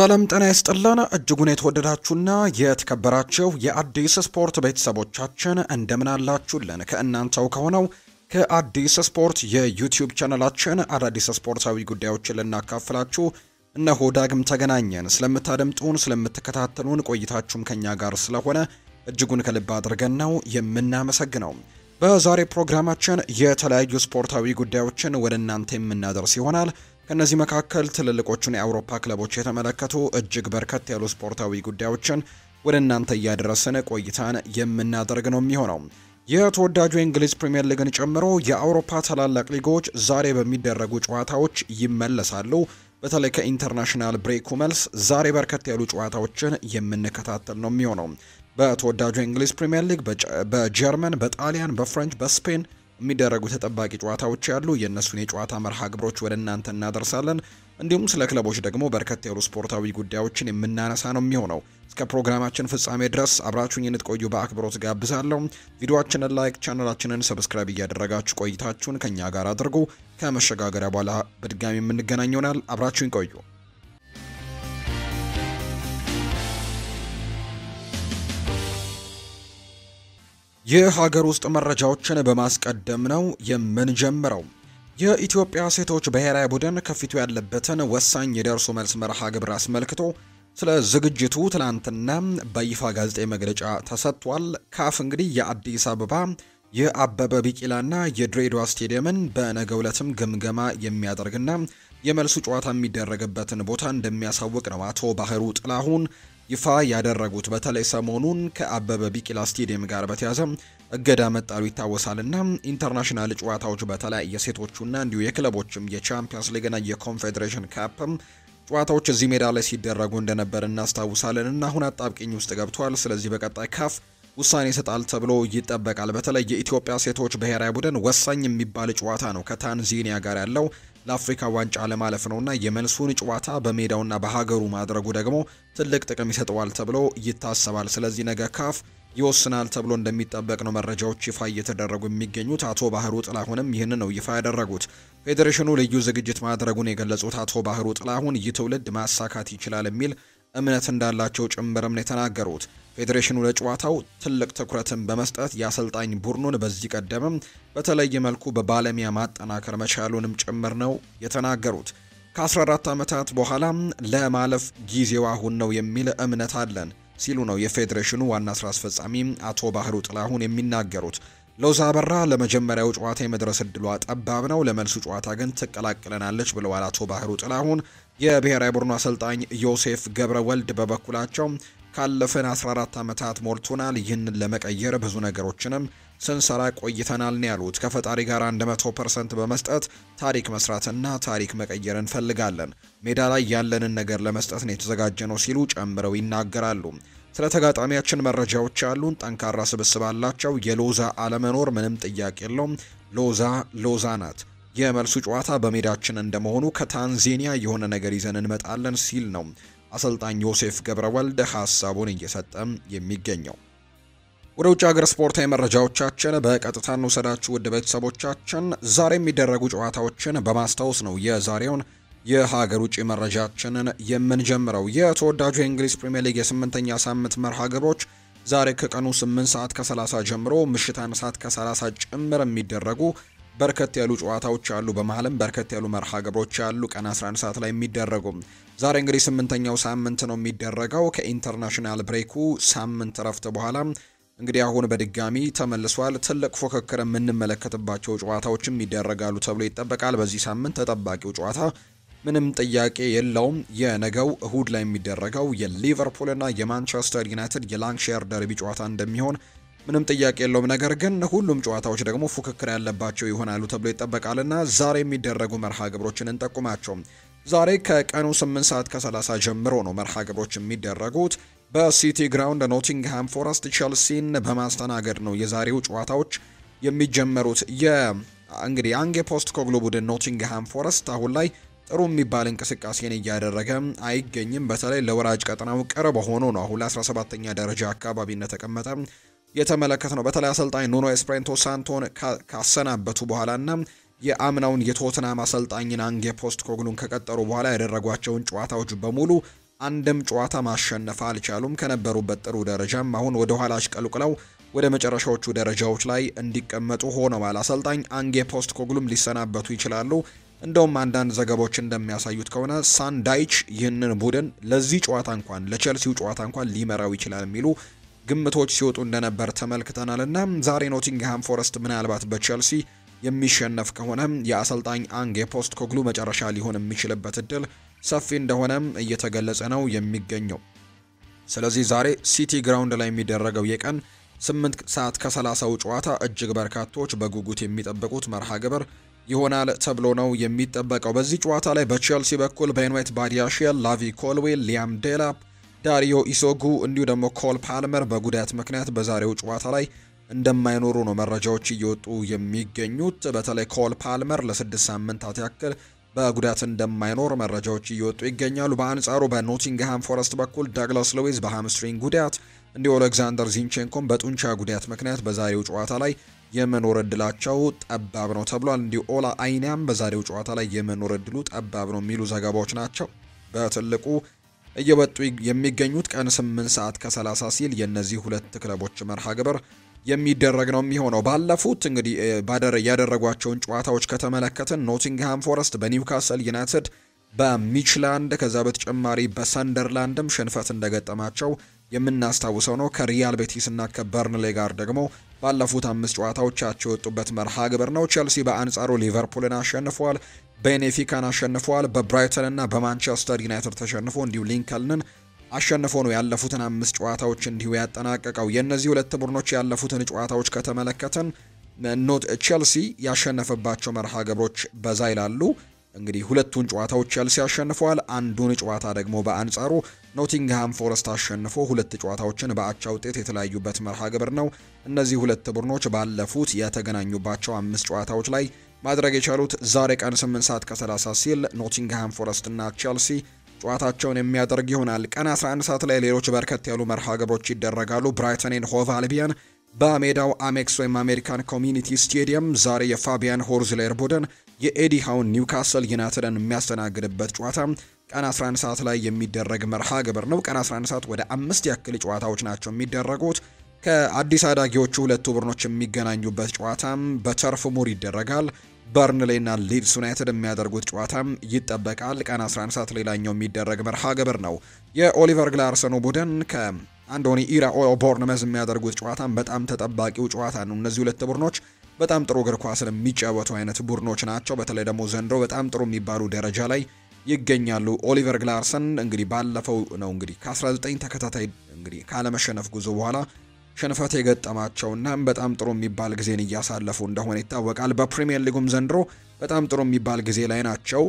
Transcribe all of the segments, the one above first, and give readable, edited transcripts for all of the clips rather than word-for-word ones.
ሰላም ጤና ይስጥልን እጅጉን የተወደዳችሁና የተከበራችሁ የአዲስ ስፖርት ቤተሰቦቻችን እንደምን አላችሁልን? ከእናንተው ከሆነው ከአዲስ ስፖርት የዩቲዩብ ቻናላችን አዳዲስ ስፖርታዊ ጉዳዮችን ልናካፍላችሁ እነሆ ዳግም ተገናኘን። ስለምታደምጡን ስለምትከታተሉን ቆይታችሁም ከኛ ጋር ስለሆነ እጅጉን ከልብ አድርገን ነው የምናመሰግነው። በዛሬ ፕሮግራማችን የተለያዩ ስፖርታዊ ጉዳዮችን ወደ እናንተ የምናደርስ ይሆናል። ከነዚህ መካከል ትልልቆቹን የአውሮፓ ክለቦች የተመለከቱ እጅግ በርከት ያሉ ስፖርታዊ ጉዳዮችን ወደ እናንተ እያደረስን ቆይታን የምናደርግ ነው የሚሆነው። የተወዳጁ የእንግሊዝ ፕሪሚየር ሊግን ጨምሮ የአውሮፓ ታላላቅ ሊጎች ዛሬ በሚደረጉ ጨዋታዎች ይመለሳሉ። በተለይ ከኢንተርናሽናል ብሬኩ መልስ ዛሬ በርከት ያሉ ጨዋታዎችን የምንከታተል ነው የሚሆነው። በተወዳጁ የእንግሊዝ ፕሪሚየር ሊግ በጀርመን፣ በጣሊያን፣ በፍሬንች፣ በስፔን የሚደረጉ ተጠባቂ ጨዋታዎች ያሉ የእነሱን የጨዋታ መርሃ ግብሮች ወደ እናንተ እናደርሳለን። እንዲሁም ስለ ክለቦች ደግሞ በርከት ያሉ ስፖርታዊ ጉዳዮችን የምናነሳ ነው የሚሆነው። እስከ ፕሮግራማችን ፍጻሜ ድረስ አብራችሁኝ እንድትቆዩ በአክብሮት ጋብዛለሁ። ቪዲዮአችንን ላይክ፣ ቻናላችንን ሰብስክራይብ እያደረጋችሁ ቆይታችሁን ከኛ ጋር አድርጉ። ከመሸጋገሪያ በኋላ በድጋሚ የምንገናኝ ይሆናል። አብራችሁኝ ቆዩ። የሀገር ውስጥ መረጃዎችን በማስቀደም ነው የምንጀምረው። የኢትዮጵያ ሴቶች ብሔራዊ ቡድን ከፊቱ ያለበትን ወሳኝ የደርሶ መልስ መርሃ ግብር አስመልክቶ ስለ ዝግጅቱ ትናንትና በይፋ ጋዜጣዊ መግለጫ ተሰጥቷል። ካፍ እንግዲህ የአዲስ አበባ የአበበ ቢቂላና የድሬዳዋ ስቴዲየምን በነገው ዕለትም ግምገማ የሚያደርግና የመልሱ ጨዋታ የሚደረግበትን ቦታ እንደሚያሳውቅ ነው አቶ ባህሩ ጥላሁን ይፋ ያደረጉት። በተለይ ሰሞኑን ከአበበ ቢቂላ ስቴዲየም ጋር በተያያዘ እገዳ መጣሉ ይታወሳልና ኢንተርናሽናል ጨዋታዎች በተለይ የሴቶቹና እንዲሁ የክለቦችም የቻምፒየንስ ሊግና የኮንፌዴሬሽን ካፕም ጨዋታዎች እዚህ ሜዳ ላይ ሲደረጉ እንደነበር እናስታውሳለንና አሁን አጣብቂኝ ውስጥ ገብቷል። ስለዚህ በቀጣይ ካፍ ውሳኔ ይሰጣል ተብሎ ይጠበቃል። በተለይ የኢትዮጵያ ሴቶች ብሔራዊ ቡድን ወሳኝ የሚባል ጨዋታ ነው ከታንዛኒያ ጋር ያለው ለአፍሪካ ዋንጫ ለማለፍ ነውና የመልሱን ጨዋታ በሜዳውና በሀገሩ ማድረጉ ደግሞ ትልቅ ጥቅም ይሰጠዋል ተብሎ ይታሰባል። ስለዚህ ነገ ካፍ ይወስናል ተብሎ እንደሚጠበቅ ነው መረጃዎች ይፋ እየተደረጉ የሚገኙት። አቶ ባህሩ ጥላሁንም ይህን ነው ይፋ ያደረጉት። ፌዴሬሽኑ ልዩ ዝግጅት ማድረጉን የገለጹት አቶ ባህሩ ጥላሁን ይህ ትውልድ ማሳካት ይችላል የሚል እምነት እንዳላቸው ጭምርም ነው የተናገሩት። ፌዴሬሽኑ ለጨዋታው ትልቅ ትኩረትን በመስጠት የአሰልጣኝ ቡድኑን በዚህ ቀደምም በተለየ መልኩ በባለሙያ ማጠናከር መቻሉንም ጭምር ነው የተናገሩት። ከ14 ዓመታት በኋላ ለማለፍ ጊዜው አሁን ነው የሚል እምነት አለን ሲሉ ነው የፌዴሬሽኑ ዋና ስራ አስፈጻሚ አቶ ባህሩ ጥላሁን የሚናገሩት። ሎዛ አበራ ለመጀመሪያው ጨዋታ የመድረስ እድሏ ጠባብ ነው፣ ለመልሱ ጨዋታ ግን ትቀላቅለናለች ብለዋል አቶ ባህሩ ጥላሁን። የብሔራዊ ቡድኑ አሰልጣኝ ዮሴፍ ገብረ ወልድ በበኩላቸው ካለፈን 14 ዓመታት ሞልቶናል፣ ይህንን ለመቀየር ብዙ ነገሮችንም ስንሰራ ቆይተናል ነው ያሉት። ከፈጣሪ ጋር 100% በመስጠት ታሪክ መስራትና ታሪክ መቀየር እንፈልጋለን። ሜዳ ላይ ያለንን ነገር ለመስጠት ነው የተዘጋጀነው ሲሉ ጨምረው ይናገራሉ። ስለ ተጋጣሚያችን መረጃዎች ያሉን ጠንካራ ስብስብ አላቸው። የሎዛ አለመኖር ምንም ጥያቄ የለውም። ሎዛ ናት። የመልሱ ጨዋታ በሜዳችን እንደመሆኑ ከታንዛኒያ የሆነ ነገር ይዘን እንመጣለን ሲል ነው አሰልጣኝ ዮሴፍ ገብረወልድ ሐሳቡን እየሰጠ የሚገኘው። ወደ ውጭ ሀገር ስፖርታዊ መረጃዎቻችን በቀጥታ እንውሰዳችሁ ውድ ቤተሰቦቻችን። ዛሬ የሚደረጉ ጨዋታዎችን በማስታወስ ነው የዛሬውን የሀገር ውጭ መረጃችንን የምንጀምረው። የተወዳጁ የእንግሊዝ ፕሪሚየር ሊግ የ8ኛ ሳምንት መርሃ ግብሮች ዛሬ ከቀኑ 8 ሰዓት ከ30 ጀምሮ ምሽት 1 ሰዓት ከ30 ጭምር የሚደረጉ በርከት ያሉ ጨዋታዎች አሉ። በመሃልም በርከት ያሉ መርሃ ግብሮች አሉ ቀን 11 ሰዓት ላይ የሚደረጉ። ዛሬ እንግዲህ 8ኛው ሳምንት ነው የሚደረገው ከኢንተርናሽናል ብሬኩ ሳምንት ረፍት በኋላ እንግዲህ አሁን በድጋሚ ተመልሷል። ትልቅ ፉክክር የምንመለከትባቸው ጨዋታዎችም ይደረጋሉ ተብሎ ይጠበቃል። በዚህ ሳምንት ተጠባቂው ጨዋታ ምንም ጥያቄ የለውም የነገው እሁድ ላይ የሚደረገው የሊቨርፑልና የማንቸስተር ዩናይትድ የላንክሻየር ደርቢ ጨዋታ እንደሚሆን ምንም ጥያቄ የለውም። ነገር ግን ሁሉም ጨዋታዎች ደግሞ ፉክክር ያለባቸው ይሆናሉ ተብሎ ይጠበቃልና ዛሬ የሚደረጉ መርሃ ግብሮችን እንጠቁማቸው። ዛሬ ከቀኑ 8 ሰዓት ከ30 ጀምሮ ነው መርሃ ግብሮች የሚደረጉት። በሲቲ ግራውንድ ኖቲንግሃም ፎረስት ቼልሲን በማስተናገድ ነው የዛሬው ጨዋታዎች የሚጀመሩት። እንግዲህ አንጌ ፖስት ኮግሉ ቡድን ኖቲንግሃም ፎረስት አሁን ላይ ጥሩ የሚባል እንቅስቃሴን እያደረገ አይገኝም። በተለይ ለወራጅ ቀጠናው ቅርብ ሆኖ ነው አሁን ለ17ኛ ደረጃ አካባቢ እንደተቀመጠ የተመለከተ ነው። በተለይ አሰልጣኝ ኑኖ ኤስፕሬንቶ ሳንቶን ካሰናበቱ በኋላና የአምናውን የቶትናም አሰልጣኝን አንጌ ፖስት ኮግሉን ከቀጠሩ በኋላ ያደረጓቸውን ጨዋታዎች በሙሉ አንድም ጨዋታ ማሸነፍ አልቻሉም። ከነበሩበት ጥሩ ደረጃም አሁን ወደ ኋላ አሽቀልቅለው ወደ መጨረሻዎቹ ደረጃዎች ላይ እንዲቀመጡ ሆነዋል። አሰልጣኝ አንጌ ፖስተኮግሉም ሊሰናበቱ ይችላሉ። እንደውም አንዳንድ ዘገባዎች እንደሚያሳዩት ከሆነ ሳንዳይች ይህንን ቡድን ለዚህ ጨዋታ እንኳን ለቸልሲው ጨዋታ እንኳን ሊመራው ይችላል የሚሉ ግምቶች ሲወጡ እንደነበር ተመልክተናልና ዛሬ ኖቲንግሃም ፎረስት ምናልባት በቸልሲ የሚሸነፍ ከሆነ የአሰልጣኝ አንጌ ፖስተኮግሉ መጨረሻ ሊሆን የሚችልበት እድል ሰፊ እንደሆነም እየተገለጸ ነው የሚገኘው። ስለዚህ ዛሬ ሲቲ ግራውንድ ላይ የሚደረገው የቀን 8 ሰዓት ከ30ው ጨዋታ እጅግ በርካቶች በጉጉት የሚጠብቁት መርሃ ግብር ይሆናል ተብሎ ነው የሚጠበቀው። በዚህ ጨዋታ ላይ በቼልሲ በኩል ቤንዌት ባዲያሺል፣ ላቪ ኮልዌል፣ ሊያም ዴላፕ፣ ዳሪዮ ኢሶጉ እንዲሁ ደግሞ ኮል ፓልመር በጉዳት ምክንያት በዛሬው ጨዋታ ላይ እንደማይኖሩ ነው መረጃዎች እየወጡ የሚገኙት። በተለይ ኮል ፓልመር ለ6 ሳምንታት ያክል በጉዳት እንደማይኖር መረጃዎች እየወጡ ይገኛሉ። በአንጻሩ በኖቲንግሃም ፎረስት በኩል ዳግላስ ሉዊዝ በሃምስትሪንግ ጉዳት እንዲሁ አሌክዛንደር ዚንቼንኮም በጡንቻ ጉዳት ምክንያት በዛሬው ጨዋታ ላይ የመኖር እድላቸው ጠባብ ነው ተብሏል። እንዲሁ ኦላ አይናም በዛሬው ጨዋታ ላይ የመኖር እድሉ ጠባብ ነው የሚሉ ዘገባዎች ናቸው በትልቁ እየወጡ የሚገኙት። ቀን 8 ሰዓት ከ30 ሲል የእነዚህ ሁለት ክለቦች መርሃ ግብር የሚደረግ ነው የሚሆነው። ባለፉት እንግዲህ ያደረጓቸውን ጨዋታዎች ከተመለከትን ኖቲንግሃም ፎረስት በኒውካስል ዩናይትድ፣ በሚችላንድ ከዛ በተጨማሪ በሰንደርላንድም ሽንፈት እንደገጠማቸው የምናስታውሰው ነው። ከሪያል ቤቲስ እና ከበርንሌ ጋር ደግሞ ባለፉት 5 ጨዋታዎቻቸው የወጡበት መርሃ ግብር ነው። ቸልሲ በአንጻሩ ሊቨርፑልን አሸንፏል፣ ቤኔፊካን አሸንፏል፣ በብራይተን እና በማንቸስተር ዩናይትድ ተሸንፎ እንዲሁ ሊንከልንን አሸንፎ ነው ያለፉትን 5 ጨዋታዎች እንዲሁ ያጠናቀቀው። የእነዚህ ሁለት ቡድኖች ያለፉትን ጨዋታዎች ከተመለከተን ቸልሲ ያሸነፈባቸው መርሃ ግብሮች በዛ ይላሉ። እንግዲህ ሁለቱን ጨዋታዎች ቸልሲ አሸንፏል፣ አንዱን ጨዋታ ደግሞ በአንጻሩ ኖቲንግሃም ፎረስት አሸንፎ 2 ጨዋታዎችን በአቻ ውጤት የተለያዩበት መርሃ ግብር ነው። እነዚህ ሁለት ቡድኖች ባለፉት የተገናኙባቸው 5 ጨዋታዎች ላይ ማድረግ የቻሉት ዛሬ ቀን 8 ሰዓት ከ30 ሲል ኖቲንግሃም ፎረስት እና ቸልሲ ጨዋታቸውን የሚያደርግ ይሆናል። ቀን 11 ሰዓት ላይ ሌሎች በርከት ያሉ መርሃ ግብሮች ይደረጋሉ። ብራይተን ኤንድ ሆቭ አልቢዮን በሜዳው አሜክስ ወይም አሜሪካን ኮሚኒቲ ስቴዲየም ዛሬ የፋቢያን ሆርዝሌር ቡድን የኤዲ ሃውን ኒውካስል ዩናይትድን የሚያስተናግድበት ጨዋታ ቀን 11 ሰዓት ላይ የሚደረግ መርሃ ግብር ነው። ቀን 11 ሰዓት ወደ 5 ያክል ጨዋታዎች ናቸው የሚደረጉት። ከአዲስ አዳጊዎቹ ሁለቱ ቡድኖች የሚገናኙበት ጨዋታም በተርፍ ሙር ይደረጋል። በርንሌና ሊድስ ዩናይትድ የሚያደርጉት ጨዋታም ይጠበቃል። ቀን 11 ሰዓት ሌላኛው የሚደረግ መርሃ ግብር ነው። የኦሊቨር ግላርሰኑ ቡድን ከአንዶኒ ኢራኦላ ቦርንመዝ የሚያደርጉት ጨዋታም በጣም ተጠባቂው ጨዋታ ነው። እነዚህ ሁለት ቡድኖች በጣም ጥሩ እግር ኳስን የሚጫወቱ አይነት ቡድኖች ናቸው። በተለይ ደግሞ ዘንድሮ በጣም ጥሩ የሚባሉ ደረጃ ላይ ይገኛሉ። ኦሊቨር ግላርሰን እንግዲህ ባለፈው ነው እንግዲህ ከ19 ተከታታይ እንግዲህ ካለመሸነፍ ጉዞ በኋላ ሽንፈት የገጠማቸውና በጣም ጥሩ የሚባል ጊዜን እያሳለፉ እንደሆነ ይታወቃል። በፕሪሚየር ሊጉም ዘንድሮ በጣም ጥሩ የሚባል ጊዜ ላይ ናቸው።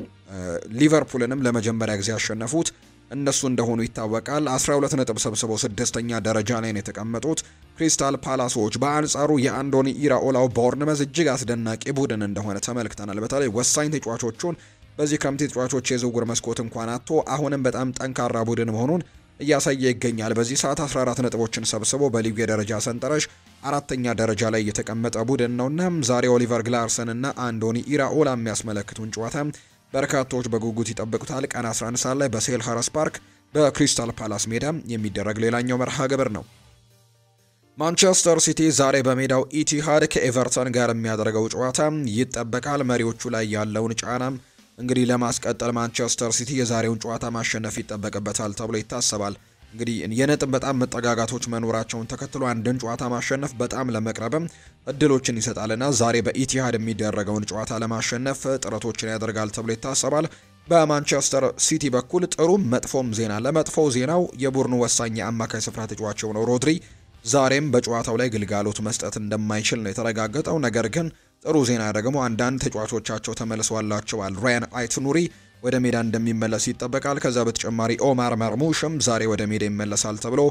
ሊቨርፑልንም ለመጀመሪያ ጊዜ ያሸነፉት እነሱ እንደሆኑ ይታወቃል። 12 ነጥብ ሰብስበው 6ኛ ደረጃ ላይ ነው የተቀመጡት ክሪስታል ፓላሶች። በአንጻሩ የአንዶኒ ኢራኦላው ቦርንመዝ እጅግ አስደናቂ ቡድን እንደሆነ ተመልክተናል። በተለይ ወሳኝ ተጫዋቾቹን በዚህ ክረምት ተጫዋቾች የዝውውር መስኮት እንኳን አጥቶ አሁንም በጣም ጠንካራ ቡድን መሆኑን እያሳየ ይገኛል። በዚህ ሰዓት 14 ነጥቦችን ሰብስቦ በሊጉ የደረጃ ሰንጠረዥ 4ኛ ደረጃ ላይ የተቀመጠ ቡድን ነውና ዛሬ ኦሊቨር ግላርሰን እና አንዶኒ ኢራኦላ የሚያስመለክቱን ጨዋታ በርካቶች በጉጉት ይጠብቁታል። ቀን 11 ሰዓት ላይ በሴልኸርስት ፓርክ በክሪስታል ፓላስ ሜዳ የሚደረግ ሌላኛው መርሃ ግብር ነው። ማንቸስተር ሲቲ ዛሬ በሜዳው ኢቲሃድ ከኤቨርተን ጋር የሚያደርገው ጨዋታ ይጠበቃል። መሪዎቹ ላይ ያለውን ጫና እንግዲህ ለማስቀጠል ማንቸስተር ሲቲ የዛሬውን ጨዋታ ማሸነፍ ይጠበቅበታል ተብሎ ይታሰባል። እንግዲህ የነጥብ በጣም መጠጋጋቶች መኖራቸውን ተከትሎ አንድን ጨዋታ ማሸነፍ በጣም ለመቅረብም እድሎችን ይሰጣልና ዛሬ በኢቲሃድ የሚደረገውን ጨዋታ ለማሸነፍ ጥረቶችን ያደርጋል ተብሎ ይታሰባል። በማንቸስተር ሲቲ በኩል ጥሩ መጥፎም ዜና ለመጥፎው ዜናው የቡድኑ ወሳኝ የአማካይ ስፍራ ተጫዋች የሆነው ሮድሪ ዛሬም በጨዋታው ላይ ግልጋሎት መስጠት እንደማይችል ነው የተረጋገጠው። ነገር ግን ጥሩ ዜና ደግሞ አንዳንድ ተጫዋቾቻቸው ተመልሰዋላቸዋል። ራያን አይት-ኑሪ ወደ ሜዳ እንደሚመለስ ይጠበቃል። ከዛ በተጨማሪ ኦማር መርሙሽም ዛሬ ወደ ሜዳ ይመለሳል ተብሎ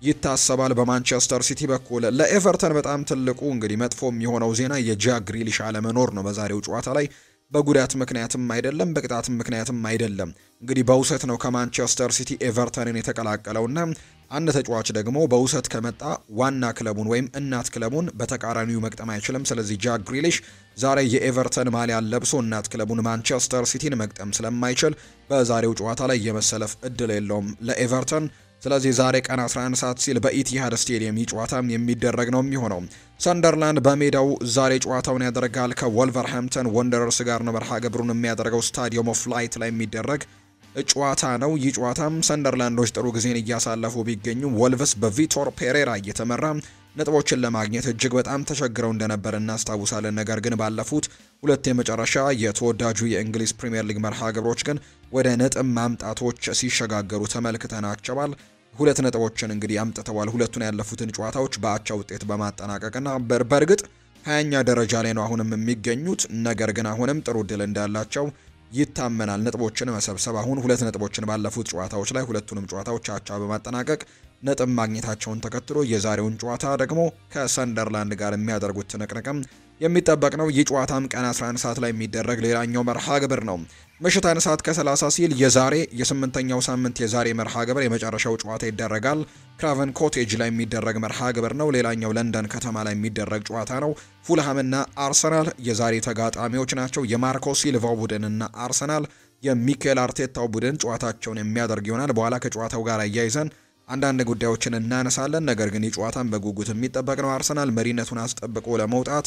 ይታሰባል። በማንቸስተር ሲቲ በኩል ለኤቨርተን በጣም ትልቁ እንግዲህ መጥፎ የሚሆነው ዜና የጃክ ግሪሊሽ አለመኖር ነው። በዛሬው ጨዋታ ላይ በጉዳት ምክንያትም አይደለም፣ በቅጣትም ምክንያትም አይደለም። እንግዲህ በውሰት ነው ከማንቸስተር ሲቲ ኤቨርተንን የተቀላቀለውና አንድ ተጫዋች ደግሞ በውሰት ከመጣ ዋና ክለቡን ወይም እናት ክለቡን በተቃራኒው መቅጠም አይችልም። ስለዚህ ጃክ ግሪሊሽ ዛሬ የኤቨርተን ማሊያን ለብሶ እናት ክለቡን ማንቸስተር ሲቲን መቅጠም ስለማይችል በዛሬው ጨዋታ ላይ የመሰለፍ እድል የለውም ለኤቨርተን። ስለዚህ ዛሬ ቀን 11 ሰዓት ሲል በኢቲሃድ ስቴዲየም ጨዋታም የሚደረግ ነው የሚሆነው። ሰንደርላንድ በሜዳው ዛሬ ጨዋታውን ያደርጋል ከወልቨርሃምፕተን ወንደረርስ ጋር ነው መርሃ ግብሩን የሚያደርገው። ስታዲየም ኦፍ ላይት ላይ የሚደረግ ጨዋታ ነው። ይህ ጨዋታም ሰንደርላንዶች ጥሩ ጊዜን እያሳለፉ ቢገኙ ወልቭስ በቪቶር ፔሬራ እየተመራ ነጥቦችን ለማግኘት እጅግ በጣም ተቸግረው እንደነበር እናስታውሳለን። ነገር ግን ባለፉት ሁለት የመጨረሻ የተወዳጁ የእንግሊዝ ፕሪምየር ሊግ መርሃ ግብሮች ግን ወደ ነጥብ ማምጣቶች ሲሸጋገሩ ተመልክተናቸዋል። ሁለት ነጥቦችን እንግዲህ አምጥተዋል። ሁለቱን ያለፉትን ጨዋታዎች በአቻ ውጤት በማጠናቀቅና በእርግጥ 20ኛ ደረጃ ላይ ነው አሁንም የሚገኙት። ነገር ግን አሁንም ጥሩ ድል እንዳላቸው ይታመናል። ነጥቦችን መሰብሰብ አሁን ሁለት ነጥቦችን ባለፉት ጨዋታዎች ላይ ሁለቱንም ጨዋታዎች አቻ በማጠናቀቅ ነጥብ ማግኘታቸውን ተከትሎ የዛሬውን ጨዋታ ደግሞ ከሰንደርላንድ ጋር የሚያደርጉት ትንቅንቅም የሚጠበቅ ነው። ይህ ጨዋታም ቀን 11 ሰዓት ላይ የሚደረግ ሌላኛው መርሃ ግብር ነው። ምሽት 1 ሰዓት ከ30 ሲል የዛሬ የስምንተኛው ሳምንት የዛሬ መርሃ ግብር የመጨረሻው ጨዋታ ይደረጋል። ክራቨን ኮቴጅ ላይ የሚደረግ መርሃ ግብር ነው። ሌላኛው ለንደን ከተማ ላይ የሚደረግ ጨዋታ ነው። ፉልሃምና አርሰናል የዛሬ ተጋጣሚዎች ናቸው። የማርኮ ሲልቫው ቡድንና አርሰናል የሚኬል አርቴታው ቡድን ጨዋታቸውን የሚያደርግ ይሆናል። በኋላ ከጨዋታው ጋር አያይዘን አንዳንድ ጉዳዮችን እናነሳለን። ነገር ግን የጨዋታን በጉጉት የሚጠበቅ ነው። አርሰናል መሪነቱን አስጠብቆ ለመውጣት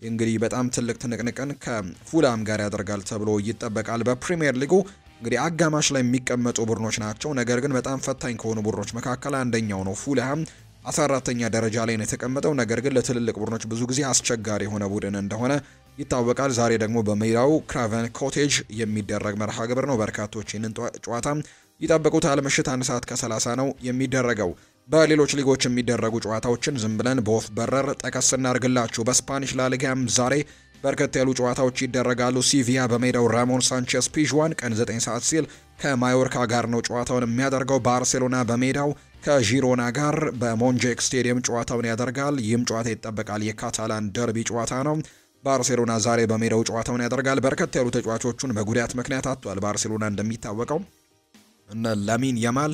እንግዲህ በጣም ትልቅ ትንቅንቅን ከፉላም ጋር ያደርጋል ተብሎ ይጠበቃል። በፕሪሚየር ሊጉ እንግዲህ አጋማሽ ላይ የሚቀመጡ ቡድኖች ናቸው። ነገር ግን በጣም ፈታኝ ከሆኑ ቡድኖች መካከል አንደኛው ነው። ፉላም 14ኛ ደረጃ ላይ ነው የተቀመጠው። ነገር ግን ለትልልቅ ቡድኖች ብዙ ጊዜ አስቸጋሪ የሆነ ቡድን እንደሆነ ይታወቃል። ዛሬ ደግሞ በሜዳው ክራቨን ኮቴጅ የሚደረግ መርሃ ግብር ነው። በርካቶች ይህንን ጨዋታ ይጠብቁታል። ምሽት 1 ሰዓት ከ30 ነው የሚደረገው። በሌሎች ሊጎች የሚደረጉ ጨዋታዎችን ዝም ብለን በወፍ በረር ጠቀስ እናርግላችሁ። በስፓኒሽ ላሊጋም ዛሬ በርከት ያሉ ጨዋታዎች ይደረጋሉ። ሲቪያ በሜዳው ራሞን ሳንቼስ ፒዥዋን ቀን 9 ሰዓት ሲል ከማዮርካ ጋር ነው ጨዋታውን የሚያደርገው። ባርሴሎና በሜዳው ከዢሮና ጋር በሞንጄክ ስቴዲየም ጨዋታውን ያደርጋል። ይህም ጨዋታ ይጠበቃል። የካታላን ደርቢ ጨዋታ ነው። ባርሴሎና ዛሬ በሜዳው ጨዋታውን ያደርጋል። በርከት ያሉ ተጫዋቾቹን በጉዳት ምክንያት አጥቷል። ባርሴሎና እንደሚታወቀው እነ ላሚን ያማል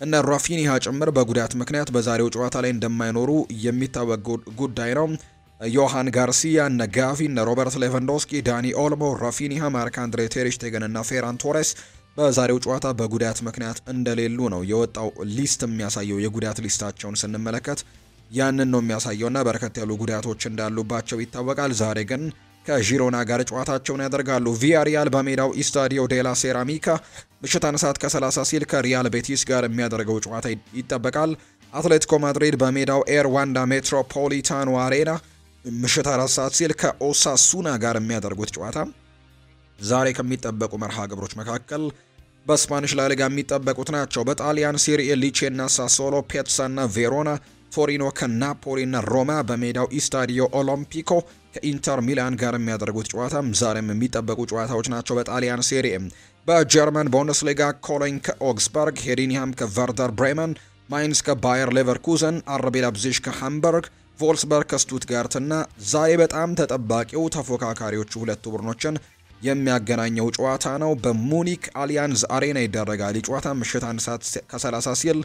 እነ ራፊኒሃ ጭምር በጉዳት ምክንያት በዛሬው ጨዋታ ላይ እንደማይኖሩ የሚታወቅ ጉዳይ ነው። ዮሃን ጋርሲያ፣ እነ ጋቪ፣ እነ ሮበርት ሌቫንዶስኪ፣ ዳኒ ኦልሞ፣ ራፊኒሃ፣ ማርክ አንድሬ ቴር ሽቴገን እና ፌራን ቶሬስ በዛሬው ጨዋታ በጉዳት ምክንያት እንደሌሉ ነው የወጣው ሊስት የሚያሳየው። የጉዳት ሊስታቸውን ስንመለከት ያንን ነው የሚያሳየውና በርከት ያሉ ጉዳቶች እንዳሉባቸው ይታወቃል። ዛሬ ግን ከዢሮና ጋር ጨዋታቸውን ያደርጋሉ። ቪያሪያል በሜዳው ኢስታዲዮ ዴላ ሴራሚካ ምሽት 1 ሰዓት ከ30 ሲል ከሪያል ቤቲስ ጋር የሚያደርገው ጨዋታ ይጠበቃል። አትሌቲኮ ማድሪድ በሜዳው ኤር ዋንዳ ሜትሮፖሊታኖ አሬና ምሽት 4 ሰዓት ሲል ከኦሳሱና ጋር የሚያደርጉት ጨዋታ ዛሬ ከሚጠበቁ መርሃ ግብሮች መካከል በስፓኒሽ ላሊጋ የሚጠበቁት ናቸው። በጣሊያን ሴሪኤ ሊቼና ሳሶሎ፣ ፔትሳና ቬሮና፣ ቶሪኖ ከናፖሊና ሮማ በሜዳው ኢስታዲዮ ኦሎምፒኮ ከኢንተር ሚላን ጋር የሚያደርጉት ጨዋታም ዛሬም የሚጠበቁ ጨዋታዎች ናቸው። በጣሊያን ሴሪኤ በጀርመን ቡንደስሊጋ ኮሎኝ ከኦግስበርግ፣ ሄዲንሃም ከቨርደር ብሬመን፣ ማይንስ ከባየር ሌቨርኩዘን፣ አርቢ ላይፕዚግ ከሃምበርግ፣ ቮልስበርግ ከስቱትጋርት እና ዛሬ በጣም ተጠባቂው ተፎካካሪዎቹ ሁለቱ ቡድኖችን የሚያገናኘው ጨዋታ ነው። በሙኒክ አሊያንዝ አሬና ይደረጋል። ጨዋታ ምሽት 1 ሰዓት ከ30 ሲል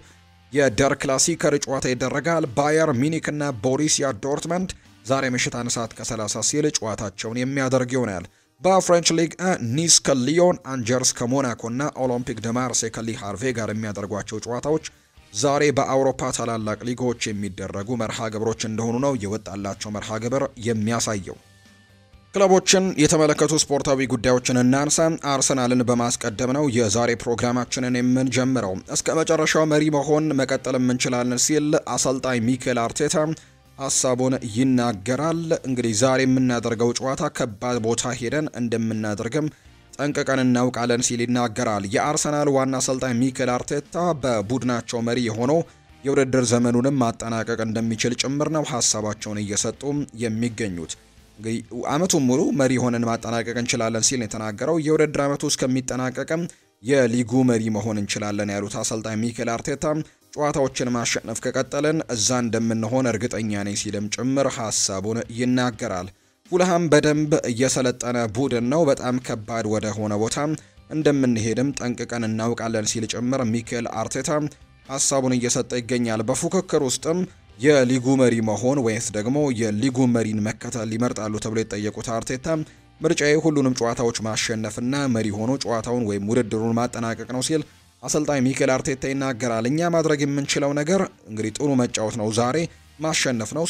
የደር ክላሲከር ጨዋታ ይደረጋል። ባየር ሚኒክ እና ቦሩሲያ ዶርትመንድ ዛሬ ምሽት 1 ሰዓት ከ30 ሲል ጨዋታቸውን የሚያደርግ ይሆናል። በፍሬንች ሊግ ኒስ ከሊዮን፣ አንጀርስ ከሞናኮ እና ኦሎምፒክ ደ ማርሴ ከሊ ሃርቬ ጋር የሚያደርጓቸው ጨዋታዎች ዛሬ በአውሮፓ ታላላቅ ሊጎች የሚደረጉ መርሃ ግብሮች እንደሆኑ ነው የወጣላቸው መርሃ ግብር የሚያሳየው። ክለቦችን የተመለከቱ ስፖርታዊ ጉዳዮችን እናንሳ። አርሰናልን በማስቀደም ነው የዛሬ ፕሮግራማችንን የምንጀምረው። እስከ መጨረሻው መሪ መሆን መቀጠል እንችላለን ሲል አሰልጣኝ ሚኬል አርቴታ ሀሳቡን ይናገራል። እንግዲህ ዛሬ የምናደርገው ጨዋታ ከባድ ቦታ ሄደን እንደምናደርግም ጠንቅቀን እናውቃለን ሲል ይናገራል። የአርሰናል ዋና አሰልጣኝ ሚኬል አርቴታ በቡድናቸው መሪ የሆነው የውድድር ዘመኑንም ማጠናቀቅ እንደሚችል ጭምር ነው ሀሳባቸውን እየሰጡ የሚገኙት። እንግዲህ አመቱን ሙሉ መሪ ሆነን ማጠናቀቅ እንችላለን ሲል የተናገረው የውድድር አመቱ እስከሚጠናቀቅም የሊጉ መሪ መሆን እንችላለን ያሉት አሰልጣኝ ሚኬል አርቴታ ጨዋታዎችን ማሸነፍ ከቀጠልን እዛ እንደምንሆን እርግጠኛ ነኝ ሲልም ጭምር ሀሳቡን ይናገራል። ፉልሃም በደንብ እየሰለጠነ ቡድን ነው፣ በጣም ከባድ ወደ ሆነ ቦታ እንደምንሄድም ጠንቅቀን እናውቃለን ሲል ጭምር ሚኬል አርቴታ ሀሳቡን እየሰጠ ይገኛል። በፉክክር ውስጥም የሊጉ መሪ መሆን ወይስ ደግሞ የሊጉ መሪን መከተል ሊመርጣሉ ተብሎ የተጠየቁት አርቴታ ምርጫዬ ሁሉንም ጨዋታዎች ማሸነፍና መሪ ሆኖ ጨዋታውን ወይም ውድድሩን ማጠናቀቅ ነው ሲል አሰልጣኝ ሚኬል አርቴታ ይናገራል። እኛ ማድረግ የምንችለው ነገር እንግዲህ ጥሩ መጫወት ነው፣ ዛሬ ማሸነፍ ነው።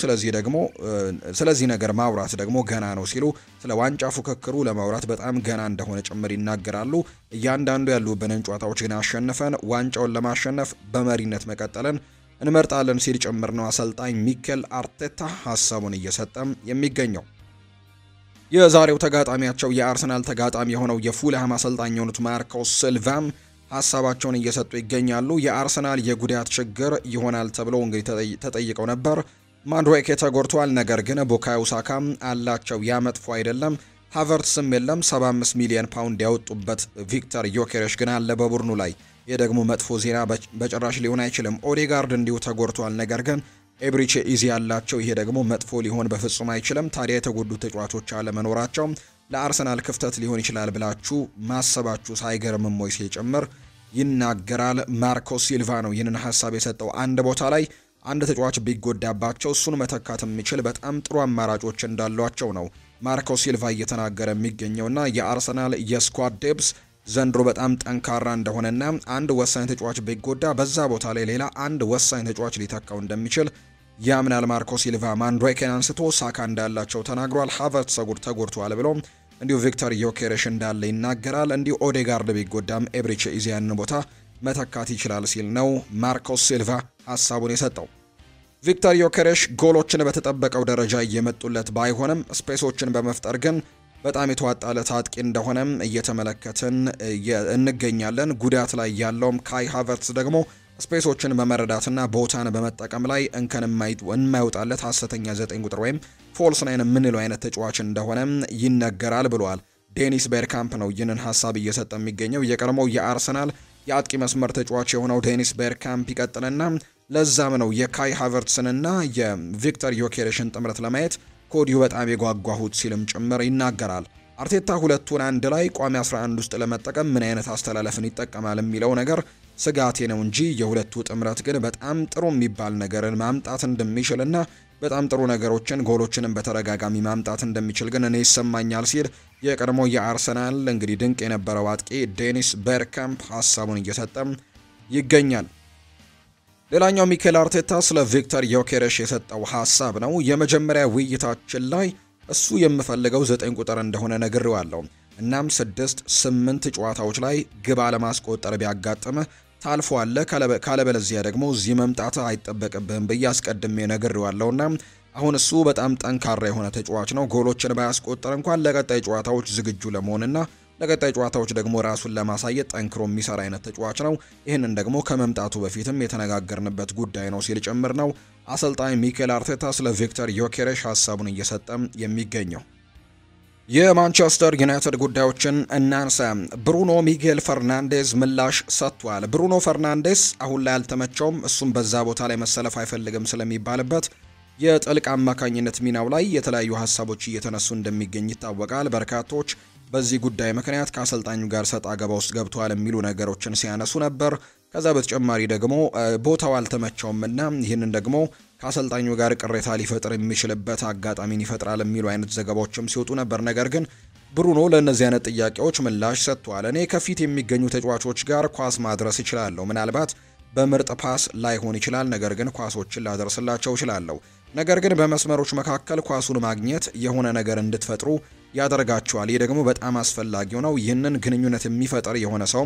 ስለዚህ ነገር ማውራት ደግሞ ገና ነው ሲሉ ስለ ዋንጫ ፉክክሩ ለማውራት በጣም ገና እንደሆነ ጭምር ይናገራሉ። እያንዳንዱ ያሉብንን ጨዋታዎች ግን አሸንፈን ዋንጫውን ለማሸነፍ በመሪነት መቀጠልን እንመርጣለን ሲል ጭምር ነው አሰልጣኝ ሚኬል አርቴታ ሀሳቡን እየሰጠም የሚገኘው። የዛሬው ተጋጣሚያቸው የአርሰናል ተጋጣሚ የሆነው የፉልሃም አሰልጣኝ የሆኑት ማርኮ ሲልቫም ሀሳባቸውን እየሰጡ ይገኛሉ። የአርሰናል የጉዳት ችግር ይሆናል ተብሎ እንግዲህ ተጠይቀው ነበር። ማድዌኬ ተጎድቷል፣ ነገር ግን ቡካዮ ሳካ አላቸው። ያ መጥፎ አይደለም። ሃቨርትስም የለም። 75 ሚሊዮን ፓውንድ ያወጡበት ቪክተር ዮኬሬሽ ግን አለ በቡድኑ ላይ። ይህ ደግሞ መጥፎ ዜና በጭራሽ ሊሆን አይችልም። ኦዴጋርድ እንዲሁ ተጎድቷል፣ ነገር ግን ኤብሪቼ ኢዚ ያላቸው። ይሄ ደግሞ መጥፎ ሊሆን በፍጹም አይችልም። ታዲያ የተጎዱ ተጫዋቾች አለመኖራቸው ለአርሰናል ክፍተት ሊሆን ይችላል ብላችሁ ማሰባችሁ ሳይገርምም ወይ ሲል ጭምር ይናገራል። ማርኮ ሲልቫ ነው ይህንን ሀሳብ የሰጠው። አንድ ቦታ ላይ አንድ ተጫዋች ቢጎዳባቸው እሱን መተካት የሚችል በጣም ጥሩ አማራጮች እንዳሏቸው ነው ማርኮ ሲልቫ እየተናገረ የሚገኘውና የአርሰናል የስኳድ ዴፕስ ዘንድሮ በጣም ጠንካራ እንደሆነና አንድ ወሳኝ ተጫዋች ቢጎዳ በዛ ቦታ ላይ ሌላ አንድ ወሳኝ ተጫዋች ሊተካው እንደሚችል ያምናል ማርኮ ሲልቫ። ማንድዌኬን አንስቶ ሳካ እንዳላቸው ተናግሯል። ሃቨርትስ ተጎድቷል ብሎ እንዲሁ ቪክተር ዮኬሬሽ እንዳለ ይናገራል። እንዲሁ ኦዴጋርድ ቢጎዳም ኤብሪቼ ኢዚያን ቦታ መተካት ይችላል ሲል ነው ማርኮ ሲልቫ ሀሳቡን የሰጠው። ቪክተር ዮኬሬሽ ጎሎችን በተጠበቀው ደረጃ እየመጡለት ባይሆንም ስፔሶችን በመፍጠር ግን በጣም የተዋጣለት አጥቂ እንደሆነም እየተመለከትን እንገኛለን። ጉዳት ላይ ያለውም ካይ ሃቨርትስ ደግሞ ስፔሶችን በመረዳትና ቦታን በመጠቀም ላይ እንከን የማይወጣለት ሐሰተኛ 9 ቁጥር ወይም ፎልስ ናይን የምንለው አይነት ተጫዋች እንደሆነ ይነገራል ብሏል። ዴኒስ ቤርካምፕ ነው ይህንን ሀሳብ እየሰጠ የሚገኘው። የቀድሞው የአርሰናል የአጥቂ መስመር ተጫዋች የሆነው ዴኒስ ቤርካምፕ ይቀጥልና ለዛም ነው የካይ ሃቨርትስንና የቪክተር ዮኬሬሽን ጥምረት ለማየት ኮዲው በጣም የጓጓሁት ሲልም ጭምር ይናገራል። አርቴታ ሁለቱን አንድ ላይ ቋሚ 11 ውስጥ ለመጠቀም ምን አይነት አስተላለፍን ይጠቀማል የሚለው ነገር ስጋቴ ነው እንጂ የሁለቱ ጥምረት ግን በጣም ጥሩ የሚባል ነገርን ማምጣት እንደሚችልና በጣም ጥሩ ነገሮችን ጎሎችንም በተረጋጋሚ ማምጣት እንደሚችል ግን እኔ ይሰማኛል ሲል የቀድሞ የአርሰናል እንግዲህ ድንቅ የነበረው አጥቂ ዴኒስ ቤርካምፕ ሀሳቡን እየሰጠም ይገኛል። ሌላኛው ሚኬል አርቴታ ስለ ቪክተር ዮኬሬሽ የሰጠው ሀሳብ ነው። የመጀመሪያ ውይይታችን ላይ እሱ የምፈልገው 9 ቁጥር እንደሆነ ነግሬዋለሁ። እናም 6-8 ጨዋታዎች ላይ ግብ አለማስቆጠር ቢያጋጥምህ ታልፈዋለህ፣ ካለበለዚያ ደግሞ እዚህ መምጣት አይጠበቅብህም ብዬ አስቀድሜ ነግሬዋለሁና አሁን እሱ በጣም ጠንካራ የሆነ ተጫዋች ነው። ጎሎችን ባያስቆጠር እንኳን ለቀጣይ ጨዋታዎች ዝግጁ ለመሆንና ለቀጣይ ጨዋታዎች ደግሞ ራሱን ለማሳየት ጠንክሮ የሚሰራ አይነት ተጫዋች ነው። ይህንን ደግሞ ከመምጣቱ በፊትም የተነጋገርንበት ጉዳይ ነው ሲል ጭምር ነው አሰልጣኝ ሚኬል አርቴታ ስለ ቪክተር ዮኬሬሽ ሀሳቡን እየሰጠም የሚገኘው። የማንቸስተር ዩናይትድ ጉዳዮችን እናንሳ። ብሩኖ ሚጌል ፈርናንዴዝ ምላሽ ሰጥቷል። ብሩኖ ፈርናንዴዝ አሁን ላይ አልተመቸውም፣ እሱም በዛ ቦታ ላይ መሰለፍ አይፈልግም ስለሚባልበት የጥልቅ አማካኝነት ሚናው ላይ የተለያዩ ሀሳቦች እየተነሱ እንደሚገኝ ይታወቃል። በርካቶች በዚህ ጉዳይ ምክንያት ከአሰልጣኙ ጋር ሰጣ ገባ ውስጥ ገብተዋል የሚሉ ነገሮችን ሲያነሱ ነበር። ከዛ በተጨማሪ ደግሞ ቦታው አልተመቸውምና ይህንን ደግሞ ከአሰልጣኙ ጋር ቅሬታ ሊፈጥር የሚችልበት አጋጣሚን ይፈጥራል የሚሉ አይነት ዘገባዎችም ሲወጡ ነበር። ነገር ግን ብሩኖ ለእነዚህ አይነት ጥያቄዎች ምላሽ ሰጥቷል። እኔ ከፊት የሚገኙ ተጫዋቾች ጋር ኳስ ማድረስ ይችላለሁ። ምናልባት በምርጥ ፓስ ላይሆን ይችላል፣ ነገር ግን ኳሶችን ላደርስላቸው ይችላለሁ። ነገር ግን በመስመሮች መካከል ኳሱን ማግኘት የሆነ ነገር እንድትፈጥሩ ያደርጋቸዋል። ይህ ደግሞ በጣም አስፈላጊው ነው። ይህንን ግንኙነት የሚፈጥር የሆነ ሰው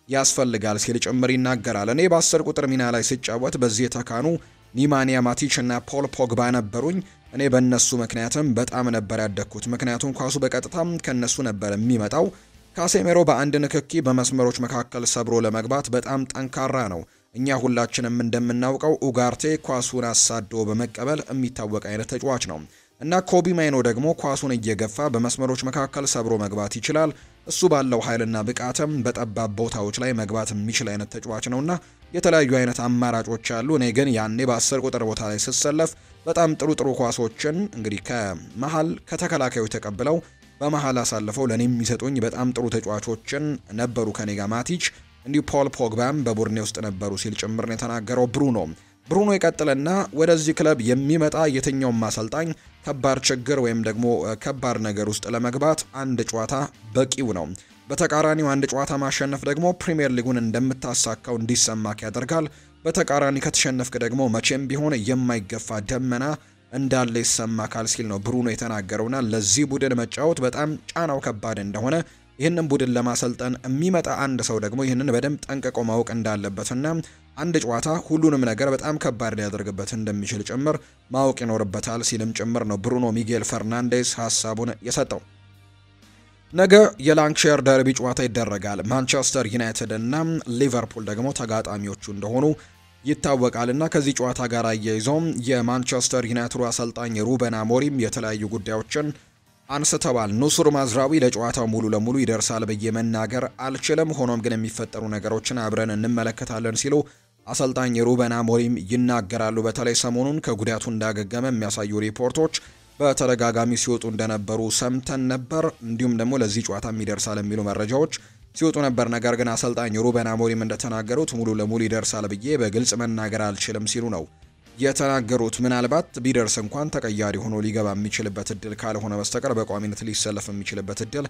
ያስፈልጋል ሲል ጭምር ይናገራል። እኔ በ10 ቁጥር ሚና ላይ ስጫወት በዚህ የተካኑ ኒማንያ ማቲች እና ፖል ፖግባ ነበሩኝ። እኔ በእነሱ ምክንያትም በጣም ነበር ያደግኩት፣ ምክንያቱም ኳሱ በቀጥታም ከነሱ ነበር የሚመጣው። ካሴሜሮ በአንድ ንክኪ በመስመሮች መካከል ሰብሮ ለመግባት በጣም ጠንካራ ነው። እኛ ሁላችንም እንደምናውቀው ኡጋርቴ ኳሱን አሳዶ በመቀበል የሚታወቅ አይነት ተጫዋች ነው እና ኮቢ ማይኖ ደግሞ ኳሱን እየገፋ በመስመሮች መካከል ሰብሮ መግባት ይችላል። እሱ ባለው ኃይልና ብቃትም በጠባብ ቦታዎች ላይ መግባት የሚችል አይነት ተጫዋች ነውና የተለያዩ አይነት አማራጮች አሉ። እኔ ግን ያኔ በ10 ቁጥር ቦታ ላይ ስሰለፍ በጣም ጥሩ ኳሶችን እንግዲህ ከመሃል ከተከላካዮች ተቀብለው በመሃል አሳልፈው ለኔ የሚሰጡኝ በጣም ጥሩ ተጫዋቾችን ነበሩ ከኔ ጋር። ማቲች እንዲሁ ፖል ፖግባም በቡድኔ ውስጥ ነበሩ ሲል ጭምር ነው የተናገረው ብሩኖ ይቀጥልና ወደዚህ ክለብ የሚመጣ የትኛውም አሰልጣኝ ከባድ ችግር ወይም ደግሞ ከባድ ነገር ውስጥ ለመግባት አንድ ጨዋታ በቂው ነው። በተቃራኒው አንድ ጨዋታ ማሸነፍ ደግሞ ፕሪሚየር ሊጉን እንደምታሳካው እንዲሰማክ ያደርጋል። በተቃራኒ ከተሸነፍክ ደግሞ መቼም ቢሆን የማይገፋ ደመና እንዳለ ይሰማካል ሲል ነው ብሩኖ የተናገረውና ለዚህ ቡድን መጫወት በጣም ጫናው ከባድ እንደሆነ ይህንን ቡድን ለማሰልጠን የሚመጣ አንድ ሰው ደግሞ ይህንን በደንብ ጠንቅቆ ማወቅ እንዳለበትና አንድ ጨዋታ ሁሉንም ነገር በጣም ከባድ ሊያደርግበት እንደሚችል ጭምር ማወቅ ይኖርበታል ሲልም ጭምር ነው ብሩኖ ሚጌል ፈርናንዴስ ሐሳቡን የሰጠው። ነገ የላንክሻየር ደርቢ ጨዋታ ይደረጋል። ማንቸስተር ዩናይትድ እና ሊቨርፑል ደግሞ ተጋጣሚዎቹ እንደሆኑ ይታወቃልና ከዚህ ጨዋታ ጋር አያይዞም የማንቸስተር ዩናይትድ አሰልጣኝ ሩበን አሞሪም የተለያዩ ጉዳዮችን አንስተዋል። ኑሱር ማዝራዊ ለጨዋታው ሙሉ ለሙሉ ይደርሳል ብዬ መናገር አልችልም፣ ሆኖም ግን የሚፈጠሩ ነገሮችን አብረን እንመለከታለን ሲሉ አሰልጣኝ ሩበን አሞሪም ይናገራሉ። በተለይ ሰሞኑን ከጉዳቱ እንዳገገመ የሚያሳዩ ሪፖርቶች በተደጋጋሚ ሲወጡ እንደነበሩ ሰምተን ነበር። እንዲሁም ደግሞ ለዚህ ጨዋታ ይደርሳል የሚሉ መረጃዎች ሲወጡ ነበር። ነገር ግን አሰልጣኝ ሩበን አሞሪም እንደተናገሩት ሙሉ ለሙሉ ይደርሳል ብዬ በግልጽ መናገር አልችልም ሲሉ ነው የተናገሩት። ምናልባት ቢደርስ እንኳን ተቀያሪ ሆኖ ሊገባ የሚችልበት እድል ካልሆነ በስተቀር በቋሚነት ሊሰለፍ የሚችልበት እድል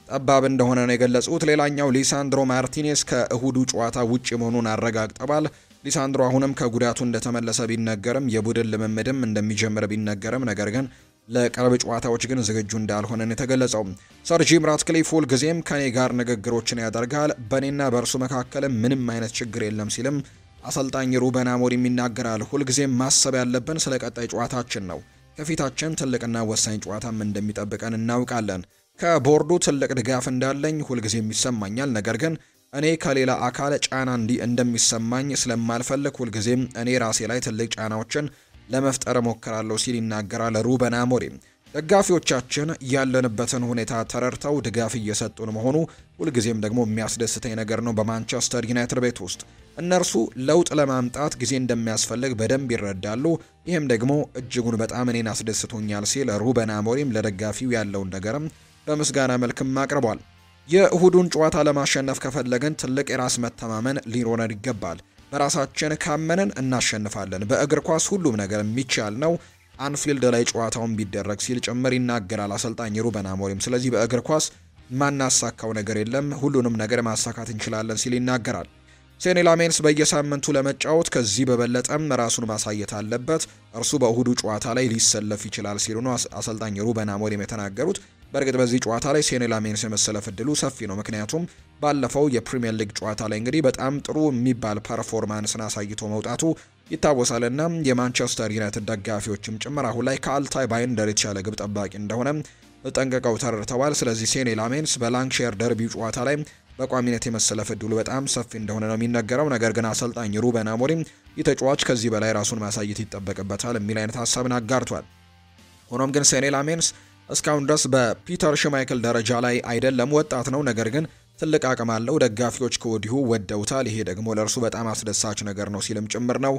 ጠባብ እንደሆነ ነው የገለጹት። ሌላኛው ሊሳንድሮ ማርቲኔስ ከእሁዱ ጨዋታ ውጪ መሆኑን አረጋግጠዋል። ሊሳንድሮ አሁንም ከጉዳቱ እንደተመለሰ ቢነገርም የቡድን ልምምድም እንደሚጀምር ቢነገርም ነገር ግን ለቅርብ ጨዋታዎች ግን ዝግጁ እንዳልሆነ ነው የተገለጸው። ሰር ጂም ራትክሊፍ ሁልጊዜም ከኔ ጋር ንግግሮችን ያደርጋል፣ በእኔና በእርሱ መካከልም ምንም አይነት ችግር የለም ሲልም አሰልጣኝ ሩበን አሞሪም ይናገራል። ሁልጊዜም ማሰብ ያለብን ስለ ቀጣይ ጨዋታችን ነው። ከፊታችን ትልቅና ወሳኝ ጨዋታም እንደሚጠብቀን እናውቃለን። ከቦርዱ ትልቅ ድጋፍ እንዳለኝ ሁልጊዜም ይሰማኛል። ነገር ግን እኔ ከሌላ አካል ጫና እንደሚሰማኝ ስለማልፈልግ ሁልጊዜም እኔ ራሴ ላይ ትልቅ ጫናዎችን ለመፍጠር ሞክራለሁ ሲል ይናገራል ሩበን አሞሪም። ደጋፊዎቻችን ያለንበትን ሁኔታ ተረድተው ድጋፍ እየሰጡን መሆኑ ሁልጊዜም ደግሞ የሚያስደስተኝ ነገር ነው። በማንቸስተር ዩናይትድ ቤት ውስጥ እነርሱ ለውጥ ለማምጣት ጊዜ እንደሚያስፈልግ በደንብ ይረዳሉ። ይህም ደግሞ እጅጉን በጣም እኔን አስደስቶኛል ሲል ሩበን አሞሪም ለደጋፊው ያለውን ነገርም በምስጋና መልክም አቅርቧል። የእሁዱን ጨዋታ ለማሸነፍ ከፈለግን ትልቅ የራስ መተማመን ሊኖረን ይገባል። በራሳችን ካመንን እናሸንፋለን። በእግር ኳስ ሁሉም ነገር የሚቻል ነው። አንፊልድ ላይ ጨዋታውን ቢደረግ ሲል ጭምር ይናገራል አሰልጣኝ ሩበን አሞሪም። ስለዚህ በእግር ኳስ ማናሳካው ነገር የለም፣ ሁሉንም ነገር ማሳካት እንችላለን ሲል ይናገራል። ሴኒ ላሜንስ በየሳምንቱ ለመጫወት ከዚህ በበለጠም ራሱን ማሳየት አለበት። እርሱ በእሁዱ ጨዋታ ላይ ሊሰለፍ ይችላል ሲሉ ነው አሰልጣኝ ሩበን አሞሪም የተናገሩት። በእርግጥ በዚህ ጨዋታ ላይ ሴኒ ላሜንስ የመሰለፍ እድሉ ሰፊ ነው። ምክንያቱም ባለፈው የፕሪሚየር ሊግ ጨዋታ ላይ እንግዲህ በጣም ጥሩ የሚባል ፐርፎርማንስን አሳይቶ መውጣቱ ይታወሳልና የማንቸስተር ዩናይትድ ደጋፊዎችም ጭምር አሁን ላይ ከአልታይ ባይንደር የተሻለ ግብ ጠባቂ እንደሆነ ጠንቅቀው ተረድተዋል። ስለዚህ ሴኒ ላሜንስ በላንክሻየር ደርቢው ጨዋታ ላይ በቋሚነት የመሰለፍ እድሉ በጣም ሰፊ እንደሆነ ነው የሚነገረው። ነገር ግን አሰልጣኝ ሩበን አሞሪም የተጫዋች ከዚህ በላይ ራሱን ማሳየት ይጠበቅበታል የሚል አይነት ሀሳብን አጋርቷል። ሆኖም ግን ሴኒ ላሜንስ እስካሁን ድረስ በፒተር ሽማይክል ደረጃ ላይ አይደለም። ወጣት ነው፣ ነገር ግን ትልቅ አቅም አለው። ደጋፊዎች ከወዲሁ ወደውታል። ይሄ ደግሞ ለእርሱ በጣም አስደሳች ነገር ነው ሲልም ጭምር ነው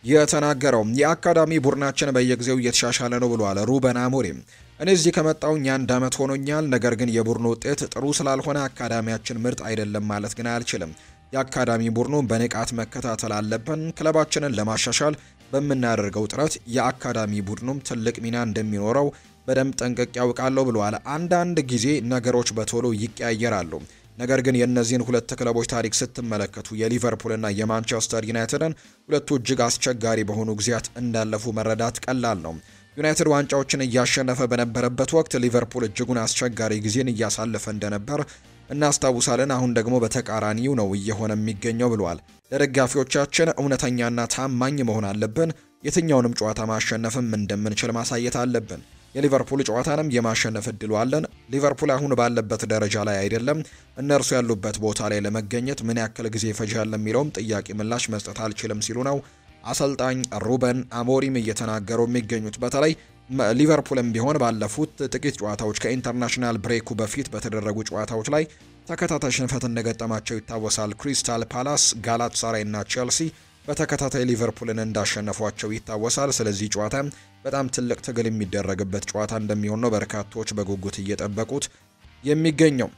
የተናገረው። የአካዳሚ ቡድናችን በየጊዜው እየተሻሻለ ነው ብሏል ሩበን አሞሪም። እኔ እዚህ ከመጣሁኝ 1 ዓመት ሆኖኛል። ነገር ግን የቡድኑ ውጤት ጥሩ ስላልሆነ አካዳሚያችን ምርጥ አይደለም ማለት ግን አልችልም። የአካዳሚ ቡድኑን በንቃት መከታተል አለብን። ክለባችንን ለማሻሻል በምናደርገው ጥረት የአካዳሚ ቡድኑም ትልቅ ሚና እንደሚኖረው በደንብ ጠንቅቄ ያውቃለሁ ብለዋል። አንዳንድ ጊዜ ነገሮች በቶሎ ይቀያየራሉ። ነገር ግን የእነዚህን ሁለት ክለቦች ታሪክ ስትመለከቱ የሊቨርፑልና የማንቸስተር ዩናይትድን ሁለቱ እጅግ አስቸጋሪ በሆኑ ጊዜያት እንዳለፉ መረዳት ቀላል ነው። ዩናይትድ ዋንጫዎችን እያሸነፈ በነበረበት ወቅት ሊቨርፑል እጅጉን አስቸጋሪ ጊዜን እያሳለፈ እንደነበር እናስታውሳለን። አሁን ደግሞ በተቃራኒው ነው እየሆነ የሚገኘው ብለዋል። ለደጋፊዎቻችን እውነተኛና ታማኝ መሆን አለብን። የትኛውንም ጨዋታ ማሸነፍም እንደምንችል ማሳየት አለብን። የሊቨርፑል ጨዋታንም የማሸነፍ እድሉ አለን። ሊቨርፑል አሁን ባለበት ደረጃ ላይ አይደለም። እነርሱ ያሉበት ቦታ ላይ ለመገኘት ምን ያክል ጊዜ ይፈጃል የሚለውም ጥያቄ ምላሽ መስጠት አልችልም ሲሉ ነው አሰልጣኝ ሩበን አሞሪም እየተናገሩ የሚገኙት። በተለይ ሊቨርፑልም ቢሆን ባለፉት ጥቂት ጨዋታዎች ከኢንተርናሽናል ብሬኩ በፊት በተደረጉ ጨዋታዎች ላይ ተከታታይ ሽንፈት እንደገጠማቸው ይታወሳል። ክሪስታል ፓላስ፣ ጋላታሳራይ እና ቼልሲ በተከታታይ ሊቨርፑልን እንዳሸነፏቸው ይታወሳል። ስለዚህ ጨዋታ በጣም ትልቅ ትግል የሚደረግበት ጨዋታ እንደሚሆን ነው በርካቶች በጉጉት እየጠበቁት የሚገኘው።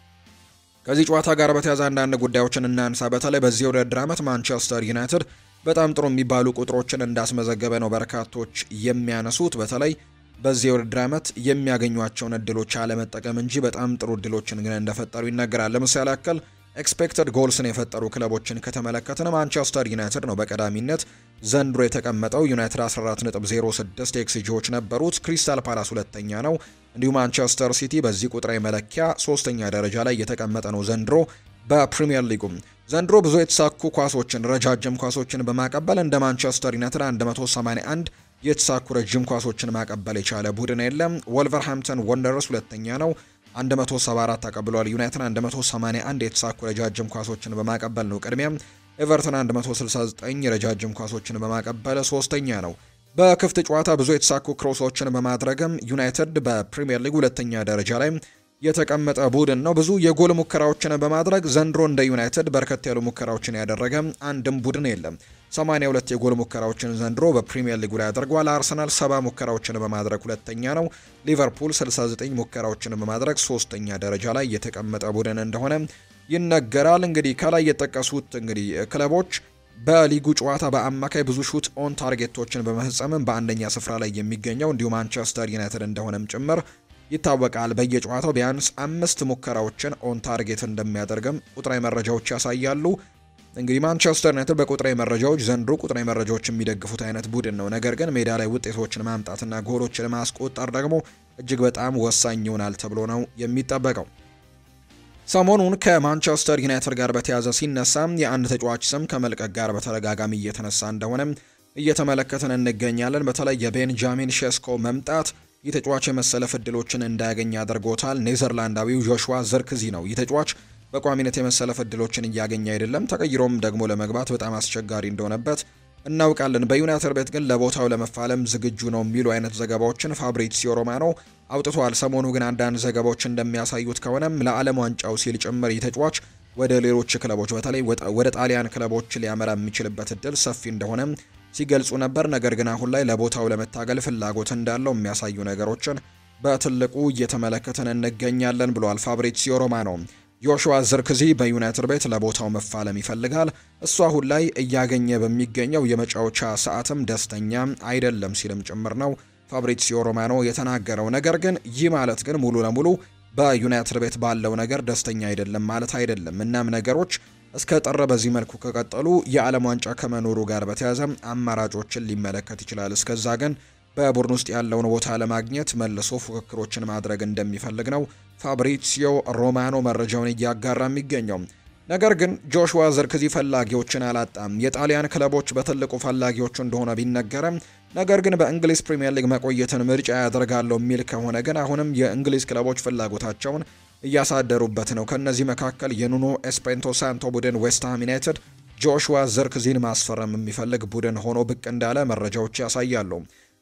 ከዚህ ጨዋታ ጋር በተያያዘ አንዳንድ ጉዳዮችን እናንሳ። በተለይ በዚህ ውድድር ዓመት ማንቸስተር ዩናይትድ በጣም ጥሩ የሚባሉ ቁጥሮችን እንዳስመዘገበ ነው በርካቶች የሚያነሱት። በተለይ በዚህ ውድድር ዓመት የሚያገኟቸውን እድሎች አለመጠቀም እንጂ በጣም ጥሩ እድሎችን ግን እንደፈጠሩ ይነገራል። ለምሳሌ ያክል ኤክስፔክትድ ጎልስን የፈጠሩ ክለቦችን ከተመለከትን ማንቸስተር ዩናይትድ ነው በቀዳሚነት ዘንድሮ የተቀመጠው። ዩናይትድ 14.06 ኤክስጂዎች ነበሩት። ክሪስታል ፓላስ ሁለተኛ ነው። እንዲሁም ማንቸስተር ሲቲ በዚህ ቁጥራዊ መለኪያ ሶስተኛ ደረጃ ላይ የተቀመጠ ነው ዘንድሮ በፕሪሚየር ሊጉም። ዘንድሮ ብዙ የተሳኩ ኳሶችን ረጃጅም ኳሶችን በማቀበል እንደ ማንቸስተር ዩናይትድ 181 የተሳኩ ረጅም ኳሶችን ማቀበል የቻለ ቡድን የለም። ወልቨርሃምፕተን ወንደረርስ ሁለተኛ ነው 174 ተቀብሏል። ዩናይትድ 181 የተሳኩ ረጃጅም ኳሶችን በማቀበል ነው ቅድሚያ። ኤቨርተን 169 ረጃጅም ኳሶችን በማቀበል ሶስተኛ ነው። በክፍት ጨዋታ ብዙ የተሳኩ ክሮሶችን በማድረግም ዩናይትድ በፕሪሚየር ሊግ ሁለተኛ ደረጃ ላይ የተቀመጠ ቡድን ነው። ብዙ የጎል ሙከራዎችን በማድረግ ዘንድሮ እንደ ዩናይትድ በርከት ያሉ ሙከራዎችን ያደረገ አንድም ቡድን የለም። 82 የጎል ሙከራዎችን ዘንድሮ በፕሪሚየር ሊጉ ላይ አድርጓል። አርሰናል 70 ሙከራዎችን በማድረግ ሁለተኛ ነው። ሊቨርፑል 69 ሙከራዎችን በማድረግ ሶስተኛ ደረጃ ላይ የተቀመጠ ቡድን እንደሆነ ይነገራል። እንግዲህ ከላይ የጠቀሱት እንግዲህ ክለቦች በሊጉ ጨዋታ በአማካይ ብዙ ሹት ኦን ታርጌቶችን በመፈጸም በአንደኛ ስፍራ ላይ የሚገኘው እንዲሁ ማንቸስተር ዩናይትድ እንደሆነም ጭምር ይታወቃል። በየጨዋታው ቢያንስ 5 ሙከራዎችን ኦን ታርጌት እንደሚያደርግም ቁጥራዊ መረጃዎች ያሳያሉ። እንግዲህ ማንቸስተር ዩናይትድ በቁጥራዊ መረጃዎች ዘንድሮ ቁጥራዊ መረጃዎች የሚደግፉት አይነት ቡድን ነው። ነገር ግን ሜዳ ላይ ውጤቶችን ማምጣትና ጎሎችን ማስቆጠር ደግሞ እጅግ በጣም ወሳኝ ይሆናል ተብሎ ነው የሚጠበቀው። ሰሞኑን ከማንቸስተር ዩናይትድ ጋር በተያያዘ ሲነሳ የአንድ ተጫዋች ስም ከመልቀቅ ጋር በተደጋጋሚ እየተነሳ እንደሆነ እየተመለከትን እንገኛለን። በተለይ የቤንጃሚን ሼስኮ መምጣት ይህ ተጫዋች የመሰለፍ እድሎችን እንዳያገኝ አድርጎታል። ኔዘርላንዳዊው ጆሹዋ ዘርክዚ ነው። ይህ ተጫዋች በቋሚነት የመሰለፍ እድሎችን እያገኘ አይደለም። ተቀይሮም ደግሞ ለመግባት በጣም አስቸጋሪ እንደሆነበት እናውቃለን። በዩናይትድ ቤት ግን ለቦታው ለመፋለም ዝግጁ ነው የሚሉ አይነት ዘገባዎችን ፋብሪዚዮ ሮማኖ አውጥቷል። ሰሞኑ ግን አንዳንድ ዘገባዎች እንደሚያሳዩት ከሆነም ለዓለም ዋንጫው ሲል ጭምር ይህ ተጫዋች ወደ ሌሎች ክለቦች በተለይ ወደ ጣሊያን ክለቦች ሊያመራ የሚችልበት እድል ሰፊ እንደሆነ ሲገልጹ ነበር። ነገር ግን አሁን ላይ ለቦታው ለመታገል ፍላጎት እንዳለው የሚያሳዩ ነገሮችን በትልቁ እየተመለከተን እንገኛለን ብሏል ፋብሪዚዮ ሮማኖ። ጆሹዋ ዘርክዚ በዩናይትድ ቤት ለቦታው መፋለም ይፈልጋል። እሱ አሁን ላይ እያገኘ በሚገኘው የመጫወቻ ሰዓትም ደስተኛ አይደለም ሲልም ጭምር ነው ፋብሪዚዮ ሮማኖ የተናገረው። ነገር ግን ይህ ማለት ግን ሙሉ ለሙሉ በዩናይትድ ቤት ባለው ነገር ደስተኛ አይደለም ማለት አይደለም። እናም ነገሮች እስከ ጥር በዚህ መልኩ ከቀጠሉ የዓለም ዋንጫ ከመኖሩ ጋር በተያያዘ አማራጮችን ሊመለከት ይችላል። እስከዛ ግን በቡድን ውስጥ ያለውን ቦታ ለማግኘት መልሶ ፉክክሮችን ማድረግ እንደሚፈልግ ነው ፋብሪዚዮ ሮማኖ መረጃውን እያጋራ የሚገኘው። ነገር ግን ጆሹዋ ዘርክዚ ፈላጊዎችን አላጣም። የጣሊያን ክለቦች በትልቁ ፈላጊዎቹ እንደሆነ ቢነገርም ነገር ግን በእንግሊዝ ፕሪሚየር ሊግ መቆየትን ምርጫ ያደርጋለሁ የሚል ከሆነ ግን አሁንም የእንግሊዝ ክለቦች ፍላጎታቸውን እያሳደሩበት ነው። ከነዚህ መካከል የኑኖ ኤስፔንቶ ሳንቶ ቡድን ዌስትሃም ዩናይትድ ጆሹዋ ዘርክዚን ማስፈረም የሚፈልግ ቡድን ሆኖ ብቅ እንዳለ መረጃዎች ያሳያሉ።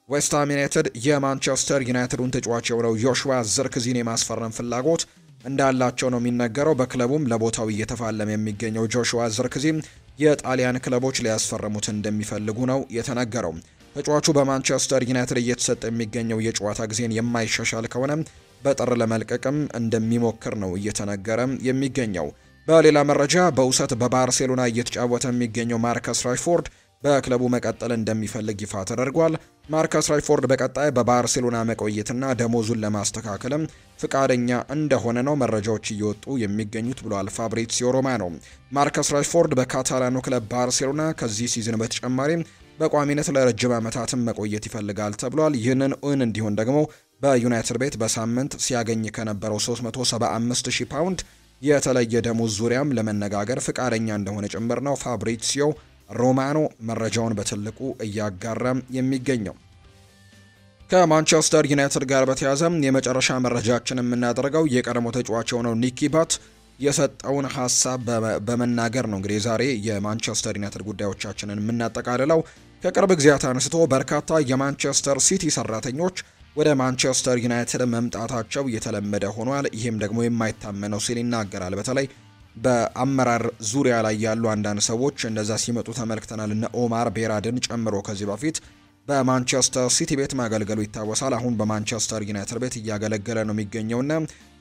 ዌስትሃም ዩናይትድ የማንቸስተር ዩናይትዱን ተጫዋች የሆነው ጆሹዋ ዘርክዚን የማስፈረም ፍላጎት እንዳላቸው ነው የሚነገረው። በክለቡም ለቦታው እየተፋለመ የሚገኘው ጆሹዋ ዘርክዚ የጣሊያን ክለቦች ሊያስፈርሙት እንደሚፈልጉ ነው የተነገረው። ተጫዋቹ በማንቸስተር ዩናይትድ እየተሰጠ የሚገኘው የጨዋታ ጊዜን የማይሻሻል ከሆነ በጥር ለመልቀቅም እንደሚሞክር ነው እየተነገረ የሚገኘው። በሌላ መረጃ በውሰት በባርሴሎና እየተጫወተ የሚገኘው ማርከስ ራሽፎርድ በክለቡ መቀጠል እንደሚፈልግ ይፋ ተደርጓል። ማርከስ ራሽፎርድ በቀጣይ በባርሴሎና መቆየትና ደሞዙን ለማስተካከልም ፍቃደኛ እንደሆነ ነው መረጃዎች እየወጡ የሚገኙት ብሏል ፋብሪዚዮ ሮማኖ። ማርከስ ራሽፎርድ በካታላኑ ክለብ ባርሴሎና ከዚህ ሲዝን በተጨማሪ በቋሚነት ለረጅም ዓመታትም መቆየት ይፈልጋል ተብሏል። ይህንን እውን እንዲሆን ደግሞ በዩናይትድ ቤት በሳምንት ሲያገኝ ከነበረው 375,000 ፓውንድ የተለየ ደሞዝ ዙሪያም ለመነጋገር ፍቃደኛ እንደሆነ ጭምር ነው ፋብሪዚዮ ሮማኖ መረጃውን በትልቁ እያጋራም የሚገኘው። ከማንቸስተር ዩናይትድ ጋር በተያያዘ የመጨረሻ መረጃችን የምናደርገው የቀድሞ ተጫዋች የሆነው ኒኪ ባት የሰጠውን ሀሳብ በመናገር ነው። እንግዲህ ዛሬ የማንቸስተር ዩናይትድ ጉዳዮቻችንን የምናጠቃልለው ከቅርብ ጊዜያት አንስቶ በርካታ የማንቸስተር ሲቲ ሰራተኞች ወደ ማንቸስተር ዩናይትድ መምጣታቸው የተለመደ ሆኗል። ይህም ደግሞ የማይታመነው ሲል ይናገራል። በተለይ በአመራር ዙሪያ ላይ ያሉ አንዳንድ ሰዎች እንደዛ ሲመጡ ተመልክተናል። እነ ኦማር ቤራድን ጨምሮ ከዚህ በፊት በማንቸስተር ሲቲ ቤት ማገልገሉ ይታወሳል። አሁን በማንቸስተር ዩናይትድ ቤት እያገለገለ ነው የሚገኘውና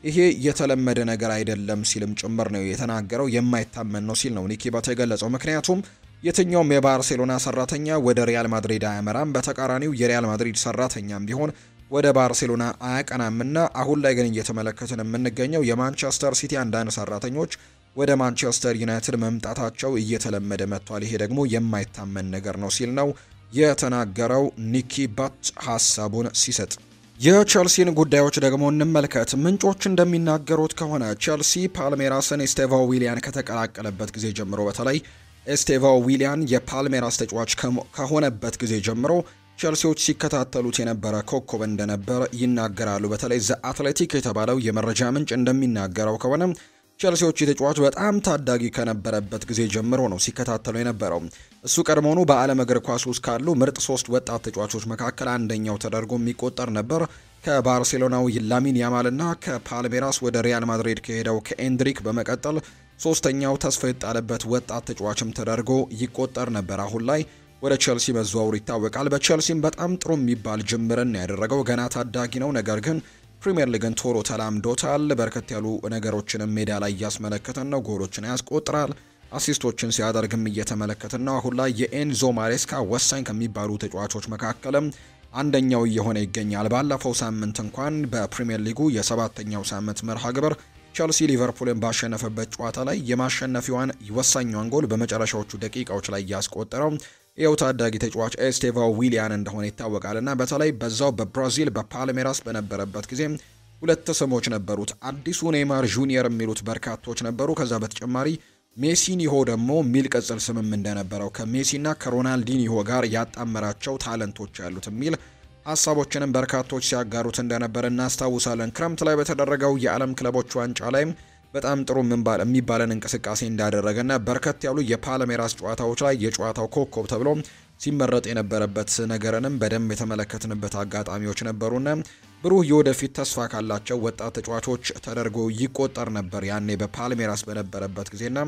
ይሄ የተለመደ ነገር አይደለም ሲልም ጭምር ነው የተናገረው። የማይታመን ነው ሲል ነው ኒኪ ባታ የገለጸው። ምክንያቱም የትኛውም የባርሴሎና ሰራተኛ ወደ ሪያል ማድሪድ አያመራም፣ በተቃራኒው የሪያል ማድሪድ ሰራተኛም ቢሆን ወደ ባርሴሎና አያቀናምና አሁን ላይ ግን እየተመለከትን የምንገኘው የማንቸስተር ሲቲ አንዳንድ ሰራተኞች ወደ ማንቸስተር ዩናይትድ መምጣታቸው እየተለመደ መጥቷል። ይሄ ደግሞ የማይታመን ነገር ነው ሲል ነው የተናገረው ኒኪ ባት ሐሳቡን ሲሰጥ። የቸልሲን ጉዳዮች ደግሞ እንመልከት። ምንጮች እንደሚናገሩት ከሆነ ቸልሲ ፓልሜራስን ኤስቴቫ ዊሊያን ከተቀላቀለበት ጊዜ ጀምሮ በተለይ ኤስቴቫ ዊሊያን የፓልሜራስ ተጫዋች ከሆነበት ጊዜ ጀምሮ ቸልሲዎች ሲከታተሉት የነበረ ኮከብ እንደነበር ይናገራሉ። በተለይ ዘ አትሌቲክ የተባለው የመረጃ ምንጭ እንደሚናገረው ከሆነ ቸልሲዎች የተጫዋች በጣም ታዳጊ ከነበረበት ጊዜ ጀምሮ ነው ሲከታተሉ የነበረው። እሱ ቀድሞውኑ በዓለም እግር ኳስ ውስጥ ካሉ ምርጥ 3 ወጣት ተጫዋቾች መካከል አንደኛው ተደርጎ የሚቆጠር ነበር። ከባርሴሎናው ላሚን ያማልና ከፓልሜራስ ወደ ሪያል ማድሪድ ከሄደው ከኤንድሪክ በመቀጠል ሶስተኛው ተስፋ የጣለበት ወጣት ተጫዋችም ተደርጎ ይቆጠር ነበር። አሁን ላይ ወደ ቸልሲ መዘዋወሩ ይታወቃል። በቸልሲም በጣም ጥሩ የሚባል ጅምርን ያደረገው ገና ታዳጊ ነው። ነገር ግን ፕሪሚየር ሊግን ቶሎ ተላምዶታል። በርከት ያሉ ነገሮችንም ሜዳ ላይ እያስመለከተን ነው። ጎሎችን ያስቆጥራል፣ አሲስቶችን ሲያደርግም እየተመለከተን ነው። አሁን ላይ የኤንዞ ማሬስካ ወሳኝ ከሚባሉ ተጫዋቾች መካከልም አንደኛው እየሆነ ይገኛል። ባለፈው ሳምንት እንኳን በፕሪሚየር ሊጉ የሰባተኛው ሳምንት መርሃ ግብር ቸልሲ ሊቨርፑልን ባሸነፈበት ጨዋታ ላይ የማሸነፊዋን ወሳኛዋን ጎል በመጨረሻዎቹ ደቂቃዎች ላይ ያስቆጠረው ይኸው ታዳጊ ተጫዋች ኤስቴቫ ዊሊያን እንደሆነ ይታወቃልና በተለይ በዛው በብራዚል በፓልሜራስ በነበረበት ጊዜ 2 ስሞች ነበሩት። አዲሱ ኔይማር ጁኒየር የሚሉት በርካቶች ነበሩ። ከዛ በተጨማሪ ሜሲኒሆ ደግሞ ሚል ቅጽል ስምም እንደነበረው ከሜሲና ከሮናልዲኒሆ ጋር ያጣመራቸው ታለንቶች ያሉት የሚል ሀሳቦችንም በርካቶች ሲያጋሩት እንደነበር እናስታውሳለን። ክረምት ላይ በተደረገው የዓለም ክለቦች ዋንጫ ላይም በጣም ጥሩ የሚባለን እንቅስቃሴ እንዳደረገና በርከት ያሉ የፓልሜራስ ጨዋታዎች ላይ የጨዋታው ኮከብ ተብሎ ሲመረጥ የነበረበት ነገርንም በደንብ የተመለከትንበት አጋጣሚዎች ነበሩና ብሩህ የወደፊት ተስፋ ካላቸው ወጣት ተጫዋቾች ተደርጎ ይቆጠር ነበር ያኔ በፓልሜራስ በነበረበት ጊዜና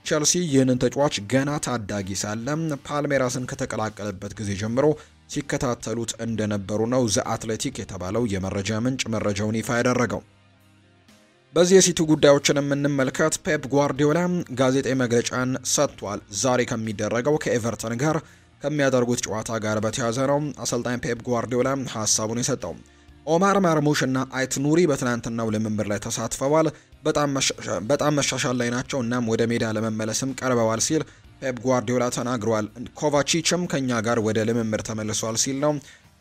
ቸልሲ ይህንን ተጫዋች ገና ታዳጊ ሳለ ፓልሜራስን ከተቀላቀለበት ጊዜ ጀምሮ ሲከታተሉት እንደነበሩ ነው ዘ አትሌቲክ የተባለው የመረጃ ምንጭ መረጃውን ይፋ ያደረገው። በዚህ የሲቲ ጉዳዮችን የምንመልከት ፔፕ ጓርዲዮላ ጋዜጣዊ መግለጫን ሰጥቷል። ዛሬ ከሚደረገው ከኤቨርተን ጋር ከሚያደርጉት ጨዋታ ጋር በተያያዘ ነው አሰልጣኝ ፔፕ ጓርዲዮላ ሐሳቡን የሰጠው። ኦማር ማርሙሽ እና አይት ኑሪ በትናንትናው ልምምድ ላይ ተሳትፈዋል። በጣም መሻሻል ላይ ናቸው፣ እናም ወደ ሜዳ ለመመለስም ቀርበዋል ሲል ፔፕ ጓርዲዮላ ተናግሯል። ኮቫቺችም ከኛ ጋር ወደ ልምምድ ተመልሷል ሲል ነው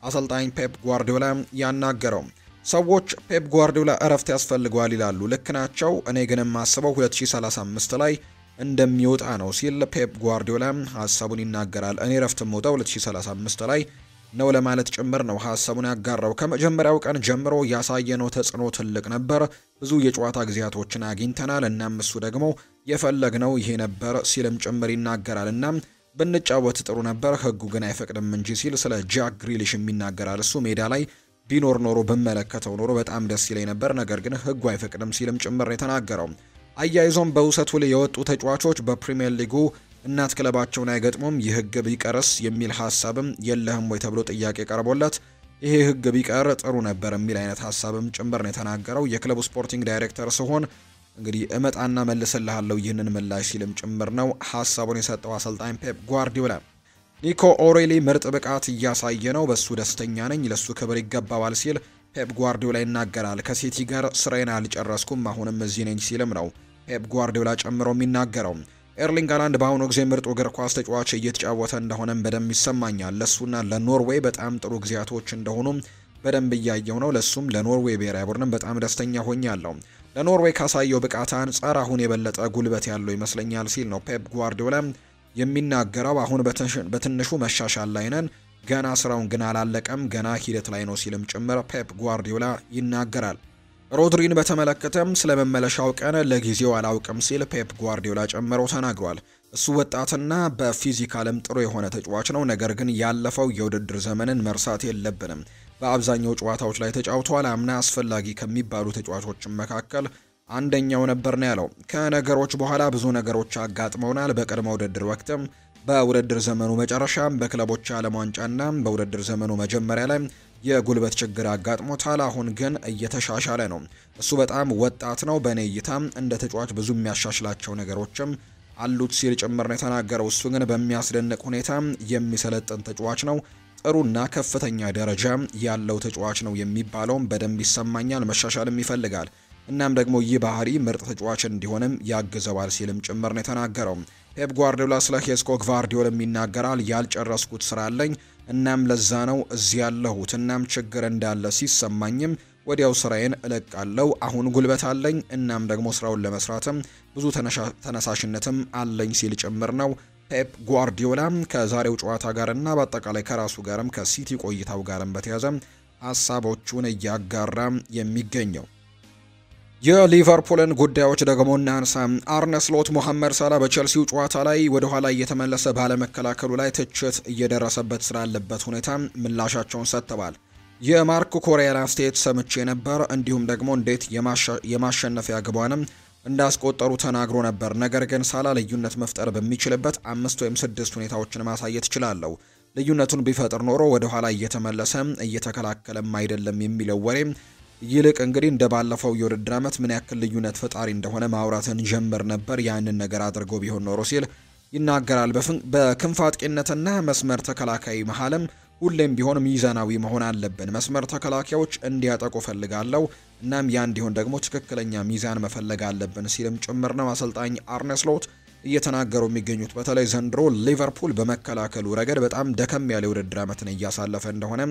አሰልጣኝ ፔፕ ጓርዲዮላ ያናገረው። ሰዎች ፔፕ ጓርዲዮላ እረፍት ያስፈልገዋል ይላሉ። ልክ ናቸው። እኔ ግን የማስበው 2035 ላይ እንደሚወጣ ነው ሲል ፔፕ ጓርዲዮላ ሐሳቡን ይናገራል። እኔ እረፍት የምወጣው 2035 ላይ ነው ለማለት ጭምር ነው ሐሳቡን ያጋራው። ከመጀመሪያው ቀን ጀምሮ ያሳየነው ተጽዕኖ ትልቅ ነበር። ብዙ የጨዋታ ጊዜያቶችን አግኝተናል። እናም እሱ ደግሞ የፈለግነው ይሄ ነበር ሲልም ጭምር ይናገራል። እናም ብንጫወት ጥሩ ነበር፣ ህጉ ግን አይፈቅድም እንጂ ሲል ስለ ጃክ ግሪሊሽም ይናገራል። እሱ ሜዳ ላይ ቢኖር ኖሮ ብመለከተው ኖሮ በጣም ደስ ይለኝ ነበር፣ ነገር ግን ህጉ አይፈቅድም ሲልም ጭምር የተናገረው። አያይዞም በውሰቱ ላይ የወጡ ተጫዋቾች በፕሪሚየር ሊጉ እናት ክለባቸውን አይገጥሙም፣ ይህ ህግ ቢቀርስ የሚል ሐሳብም የለህም ወይ ተብሎ ጥያቄ ቀርቦለት ይሄ ህግ ቢቀር ጥሩ ነበር የሚል አይነት ሐሳብም ጭምር ነው የተናገረው። የክለቡ ስፖርቲንግ ዳይሬክተር ሲሆን እንግዲህ እመጣና መልስልሃለሁ ይህንን ምላሽ ሲልም ጭምር ነው ሐሳቡን የሰጠው አሰልጣኝ ፔፕ ጓርዲዮላ። ኒኮ ኦሬሊ ምርጥ ብቃት እያሳየ ነው፣ በሱ ደስተኛ ነኝ፣ ለሱ ክብር ይገባዋል ሲል ፔፕ ጓርዲዮላ ይናገራል። ከሲቲ ጋር ስራዬን አልጨረስኩም፣ አሁንም እዚህ ነኝ ሲልም ነው ፔፕ ጓርዲዮላ ጨምሮ የሚናገረው። ኤርሊንግ ሃላንድ በአሁኑ ጊዜ ምርጡ እግር ኳስ ተጫዋች እየተጫወተ እንደሆነም በደንብ ይሰማኛል። ለሱና ለኖርዌይ በጣም ጥሩ ጊዜያቶች እንደሆኑም በደንብ እያየው ነው። ለሱም ለኖርዌይ ብሔራዊ ቡድንም በጣም ደስተኛ ሆኛለሁ። ለኖርዌይ ካሳየው ብቃት አንጻር አሁን የበለጠ ጉልበት ያለው ይመስለኛል ሲል ነው ፔፕ ጓርዲዮላ የሚናገረው። አሁን በትንሹ መሻሻል ላይ ነን፣ ገና ስራውን ግን አላለቀም፣ ገና ሂደት ላይ ነው ሲልም ጭምር ፔፕ ጓርዲዮላ ይናገራል። ሮድሪን በተመለከተም ስለመመለሻው ቀን ለጊዜው አላውቅም ሲል ፔፕ ጓርዲዮላ ጨምሮ ተናግሯል። እሱ ወጣትና በፊዚካልም ጥሩ የሆነ ተጫዋች ነው፣ ነገር ግን ያለፈው የውድድር ዘመንን መርሳት የለብንም። በአብዛኛው ጨዋታዎች ላይ ተጫውቷል። አምና አስፈላጊ ከሚባሉ ተጫዋቾች መካከል አንደኛው ነበር ነው ያለው። ከነገሮች በኋላ ብዙ ነገሮች አጋጥመውናል። በቅድመ ውድድር ወቅትም በውድድር ዘመኑ መጨረሻ በክለቦች ዓለም ዋንጫና በውድድር ዘመኑ መጀመሪያ ላይ የጉልበት ችግር አጋጥሞታል። አሁን ግን እየተሻሻለ ነው። እሱ በጣም ወጣት ነው። በእኔ እይታ እንደ ተጫዋች ብዙ የሚያሻሽላቸው ነገሮችም አሉት ሲል ጭምር ነው የተናገረው። እሱ ግን በሚያስደንቅ ሁኔታ የሚሰለጥን ተጫዋች ነው። ጥሩና ከፍተኛ ደረጃ ያለው ተጫዋች ነው የሚባለውም በደንብ ይሰማኛል። መሻሻልም ይፈልጋል። እናም ደግሞ ይህ ባህሪ ምርጥ ተጫዋች እንዲሆንም ያግዘዋል ሲልም ጭምር ነው የተናገረው። ፔፕ ጓርዲዮላ ስለ ሄስኮ ግቫርዲዮልም ይናገራል። ያልጨረስኩት ስራ አለኝ፣ እናም ለዛ ነው እዚህ ያለሁት። እናም ችግር እንዳለ ሲሰማኝም ወዲያው ስራዬን እለቃለሁ። አሁን ጉልበት አለኝ፣ እናም ደግሞ ስራውን ለመስራትም ብዙ ተነሳሽነትም አለኝ ሲል ጭምር ነው ፔፕ ጓርዲዮላ ከዛሬው ጨዋታ ጋርና በአጠቃላይ ከራሱ ጋርም ከሲቲ ቆይታው ጋርም በተያዘ ሀሳቦቹን እያጋራ የሚገኘው። የሊቨርፑልን ጉዳዮች ደግሞ እናንሳ። አርነ ስሎት ሞሐመድ ሳላ በቼልሲው ጨዋታ ላይ ወደ ኋላ እየተመለሰ ባለመከላከሉ ላይ ትችት እየደረሰበት ስላለበት ሁኔታ ምላሻቸውን ሰጥተዋል። የማርክ ኮሪያን አስተያየት ሰምቼ ነበር፣ እንዲሁም ደግሞ እንዴት የማሸነፊያ ግቧንም እንዳስቆጠሩ ተናግሮ ነበር። ነገር ግን ሳላ ልዩነት መፍጠር በሚችልበት 5 ወይም 6 ሁኔታዎችን ማሳየት ይችላል። ልዩነቱን ቢፈጥር ኖሮ ወደ ኋላ እየተመለሰ እየተከላከለም አይደለም የሚለው ወሬ ይልቅ እንግዲህ እንደ ባለፈው የውድድር ዓመት ምን ያክል ልዩነት ፈጣሪ እንደሆነ ማውራትን ጀምር ነበር ያንን ነገር አድርጎ ቢሆን ኖሮ ሲል ይናገራል። በክንፍ አጥቂነትና መስመር ተከላካይ መሃልም ሁሌም ቢሆን ሚዛናዊ መሆን አለብን። መስመር ተከላካዮች እንዲያጠቁ ፈልጋለሁ፣ እናም ያ እንዲሆን ደግሞ ትክክለኛ ሚዛን መፈለግ አለብን ሲልም ጭምር ነው አሰልጣኝ አርነ ስሎት እየተናገሩ የሚገኙት። በተለይ ዘንድሮ ሊቨርፑል በመከላከሉ ረገድ በጣም ደከም ያለ የውድድር ዓመትን እያሳለፈ እንደሆነ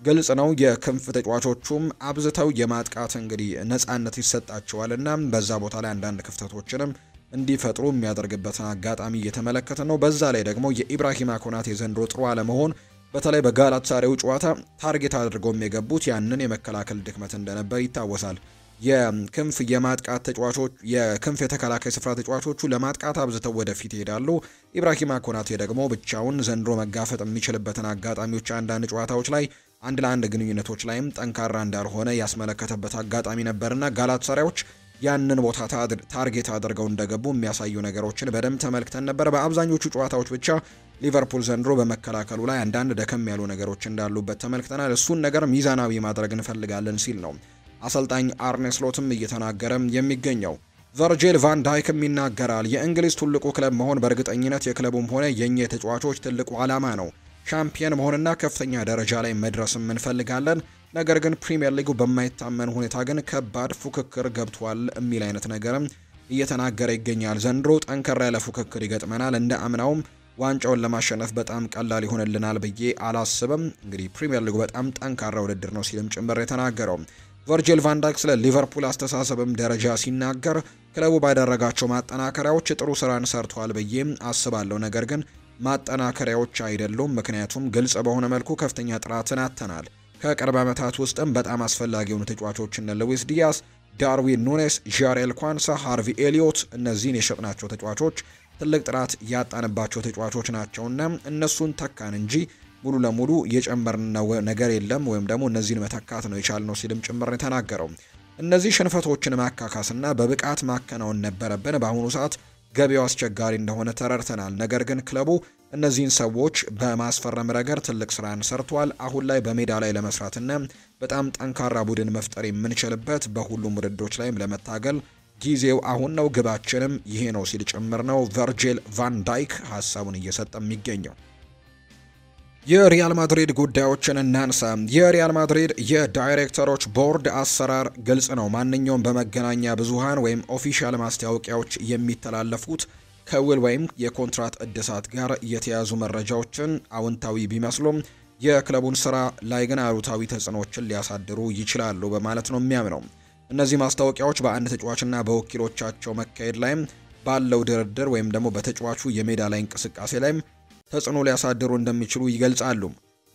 ግልጽ ነው። የክንፍ ተጫዋቾቹም አብዝተው የማጥቃት እንግዲህ ነጻነት ይሰጣቸዋልና በዛ ቦታ ላይ አንዳንድ ክፍተቶችንም እንዲፈጥሩ የሚያደርግበትን አጋጣሚ እየተመለከተ ነው። በዛ ላይ ደግሞ የኢብራሂማ ኮናቴ የዘንድሮ ጥሩ አለመሆን በተለይ በጋላታሳራዩ ጨዋታ ታርጌት አድርገው የገቡት ያንን የመከላከል ድክመት እንደነበር ይታወሳል። የክንፍ የማጥቃት ተጫዋቾች የክንፍ የተከላካይ ስፍራ ተጫዋቾቹ ለማጥቃት አብዝተው ወደፊት ይሄዳሉ። ኢብራሂማ ኮናቴ ደግሞ ብቻውን ዘንድሮ መጋፈጥ የሚችልበትን አጋጣሚዎች አንዳንድ ጨዋታዎች ላይ አንድ ለአንድ ግንኙነቶች ላይም ጠንካራ እንዳልሆነ ያስመለከተበት አጋጣሚ ነበርና ጋላታሳራዮች ያንን ቦታ ታርጌት አድርገው እንደገቡ የሚያሳዩ ነገሮችን በደንብ ተመልክተን ነበር። በአብዛኞቹ ጨዋታዎች ብቻ ሊቨርፑል ዘንድሮ በመከላከሉ ላይ አንዳንድ ደከም ያሉ ነገሮች እንዳሉበት ተመልክተናል። እሱን ነገር ሚዛናዊ ማድረግ እንፈልጋለን ሲል ነው አሰልጣኝ አርኔ ስሎትም እየተናገረ የሚገኘው። ቨርጂል ቫን ዳይክም ይናገራል። የእንግሊዝ ትልቁ ክለብ መሆን በእርግጠኝነት የክለቡም ሆነ የኛ የተጫዋቾች ትልቁ ዓላማ ነው። ሻምፒየን መሆንና ከፍተኛ ደረጃ ላይ መድረስም እንፈልጋለን። ነገር ግን ፕሪሚየር ሊጉ በማይታመን ሁኔታ ግን ከባድ ፉክክር ገብቷል የሚል አይነት ነገርም እየተናገረ ይገኛል። ዘንድሮ ጠንከር ያለ ፉክክር ይገጥመናል። እንደ አምናውም ዋንጫውን ለማሸነፍ በጣም ቀላል ይሆንልናል ብዬ አላስብም። እንግዲህ ፕሪሚየር ሊጉ በጣም ጠንካራ ውድድር ነው ሲልም ጭምር የተናገረው ቨርጂል ቫን ዳይክ ስለ ሊቨርፑል አስተሳሰብም ደረጃ ሲናገር ክለቡ ባደረጋቸው ማጠናከሪያዎች ጥሩ ስራን ሰርቷል ብዬ አስባለሁ። ነገር ግን ማጠናከሪያዎች አይደሉም፣ ምክንያቱም ግልጽ በሆነ መልኩ ከፍተኛ ጥራትን አጥተናል። ከቅርብ ዓመታት ውስጥም በጣም አስፈላጊ የሆኑ ተጫዋቾች እነ ሉዊስ ዲያስ፣ ዳርዊን ኑኔስ፣ ዣሬል ኳንሳ፣ ሃርቪ ኤሊዮት እነዚህን የሸጥናቸው ተጫዋቾች ትልቅ ጥራት ያጣንባቸው ተጫዋቾች ናቸውና እነሱን ተካን እንጂ ሙሉ ለሙሉ የጨመርነው ነገር የለም ወይም ደግሞ እነዚህን መተካት ነው የቻልነው ሲልም ጭምር የተናገረው። እነዚህ ሽንፈቶችን ማካካስና በብቃት ማከናወን ነበረብን። በአሁኑ ሰዓት ገበያው አስቸጋሪ እንደሆነ ተረድተናል። ነገር ግን ክለቡ እነዚህን ሰዎች በማስፈረም ረገድ ትልቅ ስራን ሰርቷል። አሁን ላይ በሜዳ ላይ ለመስራትና በጣም ጠንካራ ቡድን መፍጠር የምንችልበት በሁሉም ውድድሮች ላይም ለመታገል ጊዜው አሁን ነው፣ ግባችንም ይሄ ነው ሲል ጭምር ነው ቨርጂል ቫን ዳይክ ሀሳቡን እየሰጠ የሚገኘው። የሪያል ማድሪድ ጉዳዮችን እናንሳ። የሪያል ማድሪድ የዳይሬክተሮች ቦርድ አሰራር ግልጽ ነው። ማንኛውም በመገናኛ ብዙሃን ወይም ኦፊሻል ማስታወቂያዎች የሚተላለፉት ከውል ወይም የኮንትራት እድሳት ጋር የተያዙ መረጃዎችን አዎንታዊ ቢመስሉም የክለቡን ስራ ላይ ግን አሉታዊ ተጽዕኖዎችን ሊያሳድሩ ይችላሉ በማለት ነው የሚያምነው። እነዚህ ማስታወቂያዎች በአንድ ተጫዋችና በወኪሎቻቸው መካሄድ ላይም ባለው ድርድር ወይም ደግሞ በተጫዋቹ የሜዳ ላይ እንቅስቃሴ ላይም ተጽዕኖ ሊያሳድሩ እንደሚችሉ ይገልጻሉ።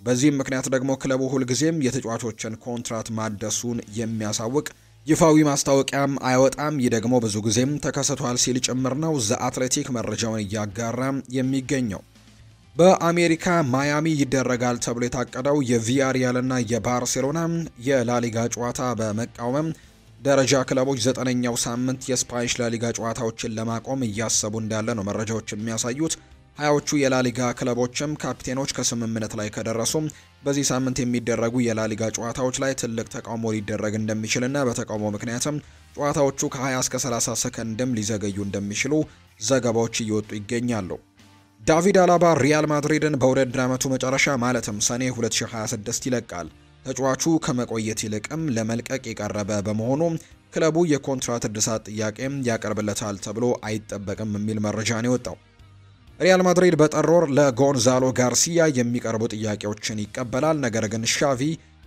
በዚህም ምክንያት ደግሞ ክለቡ ሁልጊዜም የተጫዋቾችን ኮንትራት ማደሱን የሚያሳውቅ ይፋዊ ማስታወቂያም አይወጣም። ይህ ደግሞ ብዙ ጊዜም ተከስቷል ሲል ጭምር ነው ዘ አትሌቲክ መረጃውን እያጋራ የሚገኘው። በአሜሪካ ማያሚ ይደረጋል ተብሎ የታቀደው የቪያሪያልና የባርሴሎና የላሊጋ ጨዋታ በመቃወም ደረጃ ክለቦች 9ኛው ሳምንት የስፓኒሽ ላሊጋ ጨዋታዎችን ለማቆም እያሰቡ እንዳለ ነው መረጃዎች የሚያሳዩት። ሀያዎቹ የላሊጋ ክለቦችም ካፒቴኖች ከስምምነት ላይ ከደረሱ በዚህ ሳምንት የሚደረጉ የላሊጋ ጨዋታዎች ላይ ትልቅ ተቃውሞ ሊደረግ እንደሚችልና በተቃውሞ ምክንያትም ጨዋታዎቹ ከ20 እስከ 30 ሰከንድም ሊዘገዩ እንደሚችሉ ዘገባዎች እየወጡ ይገኛሉ። ዳቪድ አላባ ሪያል ማድሪድን በውድድር ዓመቱ መጨረሻ ማለትም ሰኔ 2026 ይለቃል። ተጫዋቹ ከመቆየት ይልቅም ለመልቀቅ የቀረበ በመሆኑ ክለቡ የኮንትራት እድሳት ጥያቄም ያቀርብለታል ተብሎ አይጠበቅም የሚል መረጃ ነው የወጣው። ሪያል ማድሪድ በጥር ወር ለጎንዛሎ ጋርሲያ የሚቀርቡ ጥያቄዎችን ይቀበላል። ነገር ግን ሻቪ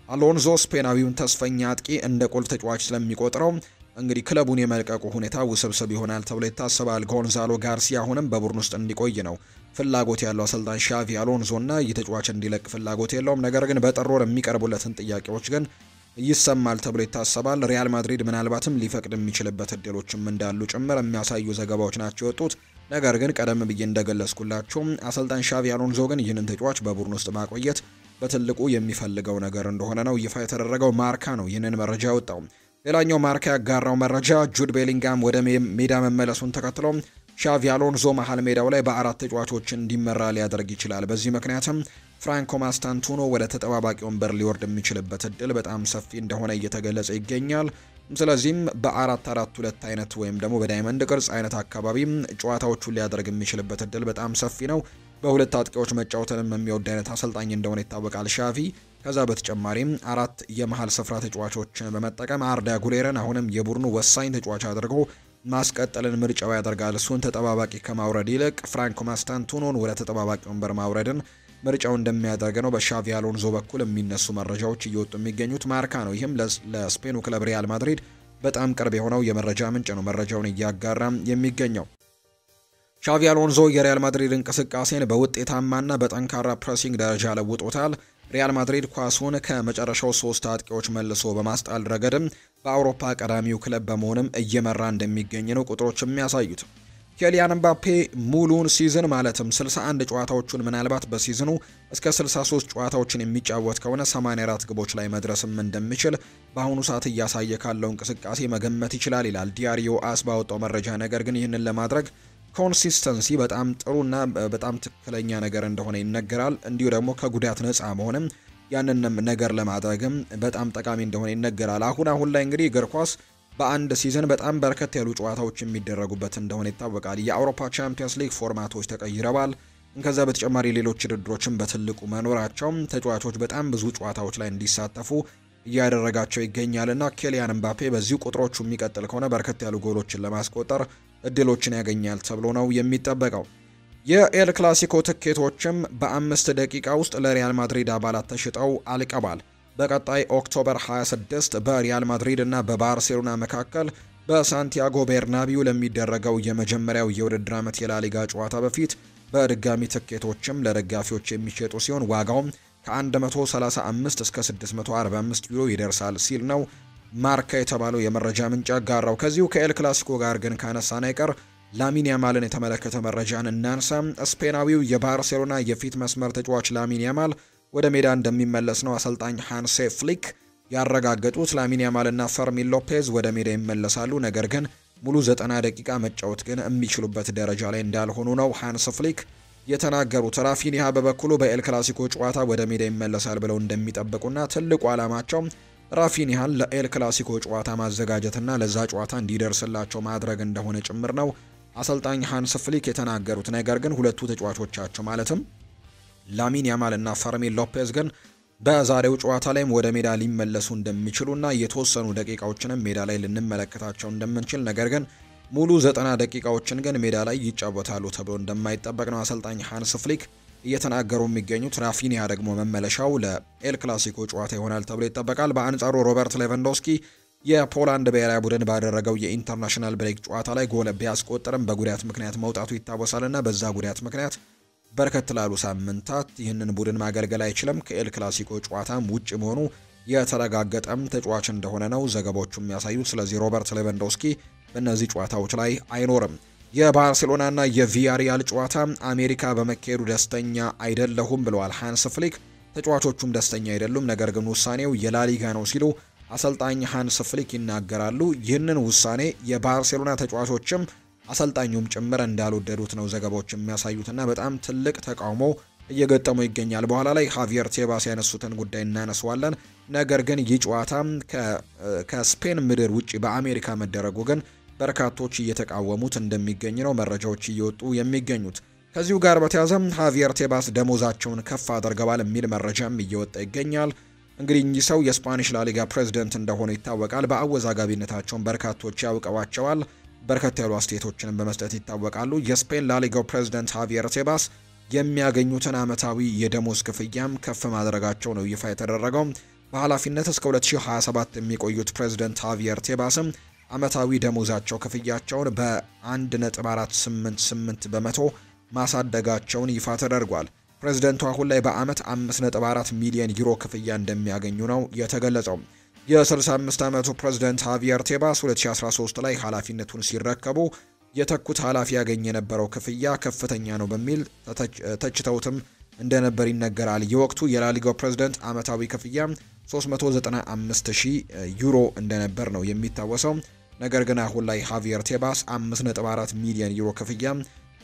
አሎንዞ ስፔናዊውን ተስፈኛ አጥቂ እንደ ቁልፍ ተጫዋች ስለሚቆጥረው እንግዲህ ክለቡን የመልቀቁ ሁኔታ ውስብስብ ይሆናል ተብሎ ይታሰባል። ጎንዛሎ ጋርሲያ አሁንም በቡድን ውስጥ እንዲቆይ ነው ፍላጎት ያለው አሰልጣኝ ሻቪ አሎንዞ እና የተጫዋች እንዲለቅ ፍላጎት የለውም። ነገር ግን በጥር ወር የሚቀርቡለትን ጥያቄዎች ግን ይሰማል ተብሎ ይታሰባል። ሪያል ማድሪድ ምናልባትም ሊፈቅድ የሚችልበት እድሎችም እንዳሉ ጭምር የሚያሳዩ ዘገባዎች ናቸው የወጡት። ነገር ግን ቀደም ብዬ እንደገለጽኩላችሁ አሰልጣኝ ሻቪ አሎንዞ ግን ይህንን ተጫዋች በቡድን ውስጥ ማቆየት በትልቁ የሚፈልገው ነገር እንደሆነ ነው ይፋ የተደረገው። ማርካ ነው ይህንን መረጃ ያወጣው። ሌላኛው ማርካ ያጋራው መረጃ ጁድ ቤሊንጋም ወደ ሜዳ መመለሱን ተከትሎ ሻቪ አሎንዞ መሃል ሜዳው ላይ በአራት ተጫዋቾች እንዲመራ ሊያደርግ ይችላል። በዚህ ምክንያትም ፍራንኮ ማስታንቱኖ ወደ ተጠባባቂ ወንበር ሊወርድ የሚችልበት እድል በጣም ሰፊ እንደሆነ እየተገለጸ ይገኛል። ስለዚህም በ4-4-2 አይነት ወይም ደግሞ በዳይመንድ ቅርጽ አይነት አካባቢ ጨዋታዎቹን ሊያደርግ የሚችልበት እድል በጣም ሰፊ ነው። በሁለት አጥቂዎች መጫወትንም የሚወድ አይነት አሰልጣኝ እንደሆነ ይታወቃል ሻቪ። ከዛ በተጨማሪም አራት የመሃል ስፍራ ተጫዋቾችን በመጠቀም አርዳ ጉሌረን አሁንም የቡድኑ ወሳኝ ተጫዋች አድርጎ ማስቀጠልን ምርጫው ያደርጋል። እሱን ተጠባባቂ ከማውረድ ይልቅ ፍራንኮ ማስታንቱኖን ወደ ተጠባባቂ ወንበር ማውረድን ምርጫው እንደሚያደርግ ነው በሻቪ አሎንዞ በኩል የሚነሱ መረጃዎች እየወጡ የሚገኙት። ማርካ ነው ይህም ለስፔኑ ክለብ ሪያል ማድሪድ በጣም ቅርብ የሆነው የመረጃ ምንጭ ነው መረጃውን እያጋራ የሚገኘው። ሻቪ አሎንዞ የሪያል ማድሪድ እንቅስቃሴን በውጤታማና በጠንካራ ፕሬሲንግ ደረጃ ለውጦታል። ሪያል ማድሪድ ኳሱን ከመጨረሻው ሶስት አጥቂዎች መልሶ በማስጣል ረገድም በአውሮፓ ቀዳሚው ክለብ በመሆንም እየመራ እንደሚገኝ ነው ቁጥሮች የሚያሳዩት። ኬሊያን ምባፔ ሙሉን ሲዝን ማለትም 61 ጨዋታዎቹን ምናልባት በሲዝኑ እስከ 63 ጨዋታዎችን የሚጫወት ከሆነ 84 ግቦች ላይ መድረስም እንደሚችል በአሁኑ ሰዓት እያሳየ ካለው እንቅስቃሴ መገመት ይችላል ይላል ዲያሪዮ አስ ባወጣው መረጃ። ነገር ግን ይህንን ለማድረግ ኮንሲስተንሲ በጣም ጥሩና በጣም ትክክለኛ ነገር እንደሆነ ይነገራል። እንዲሁ ደግሞ ከጉዳት ነፃ መሆንም ያንንም ነገር ለማድረግም በጣም ጠቃሚ እንደሆነ ይነገራል። አሁን ላይ እንግዲህ እግር ኳስ በአንድ ሲዝን በጣም በርከት ያሉ ጨዋታዎች የሚደረጉበት እንደሆነ ይታወቃል። የአውሮፓ ቻምፒየንስ ሊግ ፎርማቶች ተቀይረዋል። ከዛ በተጨማሪ ሌሎች ውድድሮችን በትልቁ መኖራቸው ተጫዋቾች በጣም ብዙ ጨዋታዎች ላይ እንዲሳተፉ እያደረጋቸው ይገኛልና ኬሊያን ምባፔ በዚሁ ቁጥሮቹ የሚቀጥል ከሆነ በርከት ያሉ ጎሎችን ለማስቆጠር እድሎችን ያገኛል ተብሎ ነው የሚጠበቀው። የኤል ክላሲኮ ትኬቶችም በ5 ደቂቃ ውስጥ ለሪያል ማድሪድ አባላት ተሽጠው አልቀዋል። በቀጣይ ኦክቶበር 26 በሪያል ማድሪድ እና በባርሴሎና መካከል በሳንቲያጎ ቤርናቢው ለሚደረገው የመጀመሪያው የውድድር ዓመት የላሊጋ ጨዋታ በፊት በድጋሚ ትኬቶችም ለደጋፊዎች የሚሸጡ ሲሆን ዋጋውም ከ135 እስከ 645 ዩሮ ይደርሳል ሲል ነው ማርካ የተባለው የመረጃ ምንጭ ያጋራው። ከዚሁ ከኤል ክላሲኮ ጋር ግን ካነሳን አይቀር ላሚን ያማልን የተመለከተ መረጃን እናንሳ። ስፔናዊው የባርሴሎና የፊት መስመር ተጫዋች ላሚን ያማል ወደ ሜዳ እንደሚመለስ ነው አሰልጣኝ ሃንሴ ፍሊክ ያረጋገጡት። ላሚን ያማልና ፈርሚን ሎፔዝ ወደ ሜዳ ይመለሳሉ። ነገር ግን ሙሉ 90 ደቂቃ መጫወት ግን የሚችሉበት ደረጃ ላይ እንዳልሆኑ ነው ሃንስ ፍሊክ የተናገሩት። ራፊኒሃ በበኩሉ በኤል ክላሲኮ ጨዋታ ወደ ሜዳ ይመለሳል ብለው እንደሚጠብቁና ትልቁ ዓላማቸው ራፊኒሃን ለኤል ክላሲኮ ጨዋታ ማዘጋጀትና ለዛ ጨዋታ እንዲደርስላቸው ማድረግ እንደሆነ ጭምር ነው አሰልጣኝ ሃንስ ፍሊክ የተናገሩት። ነገር ግን ሁለቱ ተጫዋቾቻቸው ማለትም ላሚን ያማል እና ፈርሚን ሎፔዝ ግን በዛሬው ጨዋታ ላይም ወደ ሜዳ ሊመለሱ እንደሚችሉና የተወሰኑ ደቂቃዎችንም ሜዳ ላይ ልንመለከታቸው እንደምንችል፣ ነገር ግን ሙሉ 90 ደቂቃዎችን ግን ሜዳ ላይ ይጫወታሉ ተብሎ እንደማይጠበቅ ነው አሰልጣኝ ሃንስ ፍሊክ እየተናገሩ የሚገኙት። ራፊኒያ ደግሞ መመለሻው ለኤል ክላሲኮ ጨዋታ ይሆናል ተብሎ ይጠበቃል። በአንጻሩ ሮበርት ሌቫንዶስኪ የፖላንድ ብሔራዊ ቡድን ባደረገው የኢንተርናሽናል ብሬክ ጨዋታ ላይ ጎል ቢያስቆጥርም በጉዳት ምክንያት መውጣቱ ይታወሳልና በዛ ጉዳት ምክንያት በርከት ላሉ ሳምንታት ይህንን ቡድን ማገልገል አይችልም። ከኤል ክላሲኮ ጨዋታም ውጭ መሆኑ የተረጋገጠም ተጫዋች እንደሆነ ነው ዘገባዎቹ የሚያሳዩት። ስለዚህ ሮበርት ሌቫንዶስኪ በእነዚህ ጨዋታዎች ላይ አይኖርም። የባርሴሎናና የቪያሪያል ጨዋታ አሜሪካ በመካሄዱ ደስተኛ አይደለሁም ብለዋል ሃንስ ፍሊክ። ተጫዋቾቹም ደስተኛ አይደሉም፣ ነገር ግን ውሳኔው የላሊጋ ነው ሲሉ አሰልጣኝ ሃንስ ፍሊክ ይናገራሉ። ይህንን ውሳኔ የባርሴሎና ተጫዋቾችም አሰልጣኙም ጭምር እንዳልወደዱት ነው ዘገባዎች የሚያሳዩትና በጣም ትልቅ ተቃውሞ እየገጠመው ይገኛል። በኋላ ላይ ሃቪየር ቴባስ ያነሱትን ጉዳይ እናነሳዋለን። ነገር ግን ይህ ጨዋታ ከስፔን ምድር ውጪ በአሜሪካ መደረጉ ግን በርካቶች እየተቃወሙት እንደሚገኝ ነው መረጃዎች እየወጡ የሚገኙት። ከዚሁ ጋር በተያያዘም ሃቪየር ቴባስ ደሞዛቸውን ከፍ አድርገዋል የሚል መረጃም እየወጣ ይገኛል። እንግዲህ እኚህ ሰው የስፓኒሽ ላሊጋ ፕሬዝዳንት እንደሆኑ ይታወቃል። በአወዛጋቢነታቸውን በርካቶች ያውቀዋቸዋል። በርከት ያሉ አስተያየቶችንም በመስጠት ይታወቃሉ። የስፔን ላሊጋው ፕሬዝዳንት ሃቪየር ቴባስ የሚያገኙትን ዓመታዊ የደሞዝ ክፍያም ከፍ ማድረጋቸው ነው ይፋ የተደረገው። በኃላፊነት እስከ 2027 የሚቆዩት ፕሬዝዳንት ሃቪየር ቴባስም ዓመታዊ ደሞዛቸው ክፍያቸውን በ1.488 በመቶ ማሳደጋቸውን ይፋ ተደርጓል። ፕሬዝዳንቱ አሁን ላይ በአመት 5.4 ሚሊዮን ዩሮ ክፍያ እንደሚያገኙ ነው የተገለጸው። የ65 ዓመቱ ፕሬዝዳንት ሃቪየር ቴባስ 2013 ላይ ኃላፊነቱን ሲረከቡ የተኩት ኃላፊ ያገኝ የነበረው ክፍያ ከፍተኛ ነው በሚል ተችተውትም እንደነበር ይነገራል። የወቅቱ የላሊጋው ፕሬዝዳንት ዓመታዊ ክፍያ 395,000 ዩሮ እንደነበር ነው የሚታወሰው። ነገር ግን አሁን ላይ ሃቪየር ቴባስ 5.4 ሚሊዮን ዩሮ ክፍያ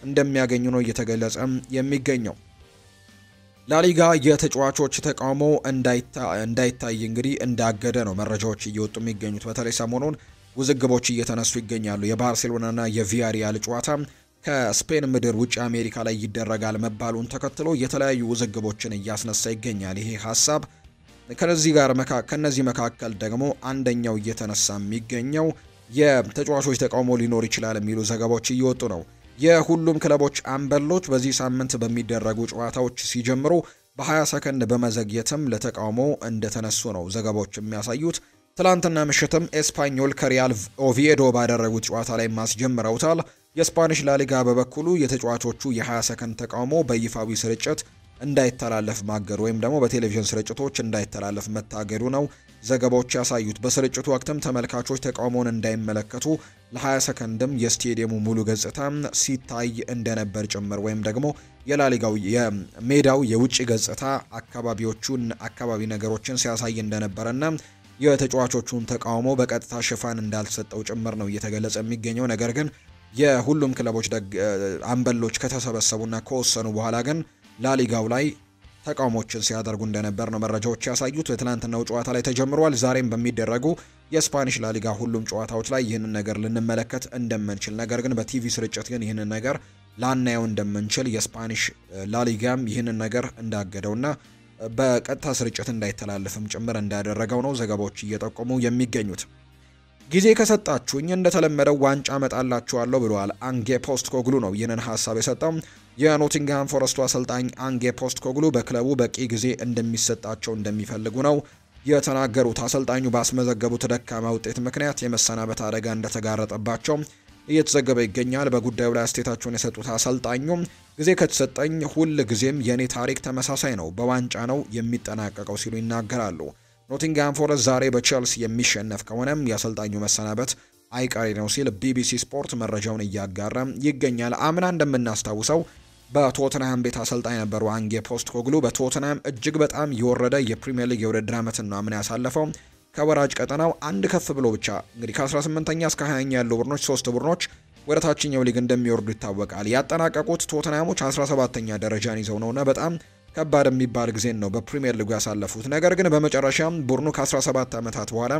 እንደሚያገኙ ነው እየተገለጸ የሚገኘው። ላሊጋ የተጫዋቾች ተቃውሞ እንዳይታይ እንግዲህ እንዳገደ ነው መረጃዎች እየወጡ የሚገኙት። በተለይ ሰሞኑን ውዝግቦች እየተነሱ ይገኛሉ። የባርሴሎናና የቪያሪያል ጨዋታ ከስፔን ምድር ውጭ አሜሪካ ላይ ይደረጋል መባሉን ተከትሎ የተለያዩ ውዝግቦችን እያስነሳ ይገኛል። ይሄ ሀሳብ ከነዚህ መካከል ደግሞ አንደኛው እየተነሳ የሚገኘው የተጫዋቾች ተቃውሞ ሊኖር ይችላል የሚሉ ዘገባዎች እየወጡ ነው። የሁሉም ክለቦች አምበሎች በዚህ ሳምንት በሚደረጉ ጨዋታዎች ሲጀምሩ በ20 ሰከንድ በመዘግየትም ለተቃውሞ እንደተነሱ ነው ዘገባዎች የሚያሳዩት። ትላንትና ምሽትም ኤስፓኞል ከሪያል ኦቪዬዶ ባደረጉት ጨዋታ ላይ ማስጀምረውታል። የስፓኒሽ ላሊጋ በበኩሉ የተጫዋቾቹ የ20 ሰከንድ ተቃውሞ በይፋዊ ስርጭት እንዳይተላለፍ ማገዱ ወይም ደግሞ በቴሌቪዥን ስርጭቶች እንዳይተላለፍ መታገዱ ነው ዘገባዎች ያሳዩት። በስርጭቱ ወቅትም ተመልካቾች ተቃውሞውን እንዳይመለከቱ ለ20 ሰከንድም የስቴዲየሙ ሙሉ ገጽታ ሲታይ እንደነበር ጭምር ወይም ደግሞ የላሊጋው የሜዳው የውጭ ገጽታ አካባቢ ነገሮችን ሲያሳይ እንደነበረና የተጫዋቾቹን ተቃውሞ በቀጥታ ሽፋን እንዳልሰጠው ጭምር ነው እየተገለጸ የሚገኘው። ነገር ግን የሁሉም ክለቦች አምበሎች ከተሰበሰቡና ከወሰኑ በኋላ ግን ላሊጋው ላይ ተቃውሞችን ሲያደርጉ እንደነበር ነው መረጃዎች ያሳዩት። በትናንትናው ጨዋታ ላይ ተጀምሯል። ዛሬም በሚደረጉ የስፓኒሽ ላሊጋ ሁሉም ጨዋታዎች ላይ ይህንን ነገር ልንመለከት እንደምንችል፣ ነገር ግን በቲቪ ስርጭት ግን ይህንን ነገር ላናየው እንደምንችል የስፓኒሽ ላሊጋም ይህንን ነገር እንዳገደውና በቀጥታ ስርጭት እንዳይተላለፍም ጭምር እንዳደረገው ነው ዘገባዎች እየጠቆሙ የሚገኙት። ጊዜ ከሰጣችሁኝ እንደተለመደው ዋንጫ መጣላችኋለሁ ብለዋል አንጌ ፖስቴኮግሉ ነው ይህንን ሀሳብ የሰጠው። የኖቲንግሃም ፎረስቱ አሰልጣኝ አንጌ ፖስቴኮግሉ በክለቡ በቂ ጊዜ እንደሚሰጣቸው እንደሚፈልጉ ነው የተናገሩት። አሰልጣኙ ባስመዘገቡት ደካማ ውጤት ምክንያት የመሰናበት አደጋ እንደተጋረጠባቸው እየተዘገበ ይገኛል። በጉዳዩ ላይ አስተያየታቸውን የሰጡት አሰልጣኙ ጊዜ ከተሰጠኝ ሁል ጊዜም የኔ ታሪክ ተመሳሳይ ነው፣ በዋንጫ ነው የሚጠናቀቀው ሲሉ ይናገራሉ። ኖቲንግሃም ፎረስት ዛሬ በቼልሲ የሚሸነፍ ከሆነም የአሰልጣኙ መሰናበት አይቀሬ ነው ሲል ቢቢሲ ስፖርት መረጃውን እያጋራ ይገኛል። አምና እንደምናስታውሰው በቶተንሃም ቤት አሰልጣኝ ነበሩ አንጌ ፖስቴኮግሉ። በቶተንሃም እጅግ በጣም የወረደ የፕሪሚየር ሊግ የውድድር ዓመትን ነው አምና ያሳለፈው። ከወራጅ ቀጠናው አንድ ከፍ ብሎ ብቻ እንግዲህ ከ18ኛ እስከ 20ኛ ያሉ ቡድኖች 3 ቡድኖች ወደ ታችኛው ሊግ እንደሚወርዱ ይታወቃል። ያጠናቀቁት ቶተንሃሞች 17ኛ ደረጃን ይዘው ነውና በጣም ከባድ የሚባል ጊዜን ነው በፕሪሚየር ሊጉ ያሳለፉት። ነገር ግን በመጨረሻም ቡድኑ ከ17 ዓመታት በኋላ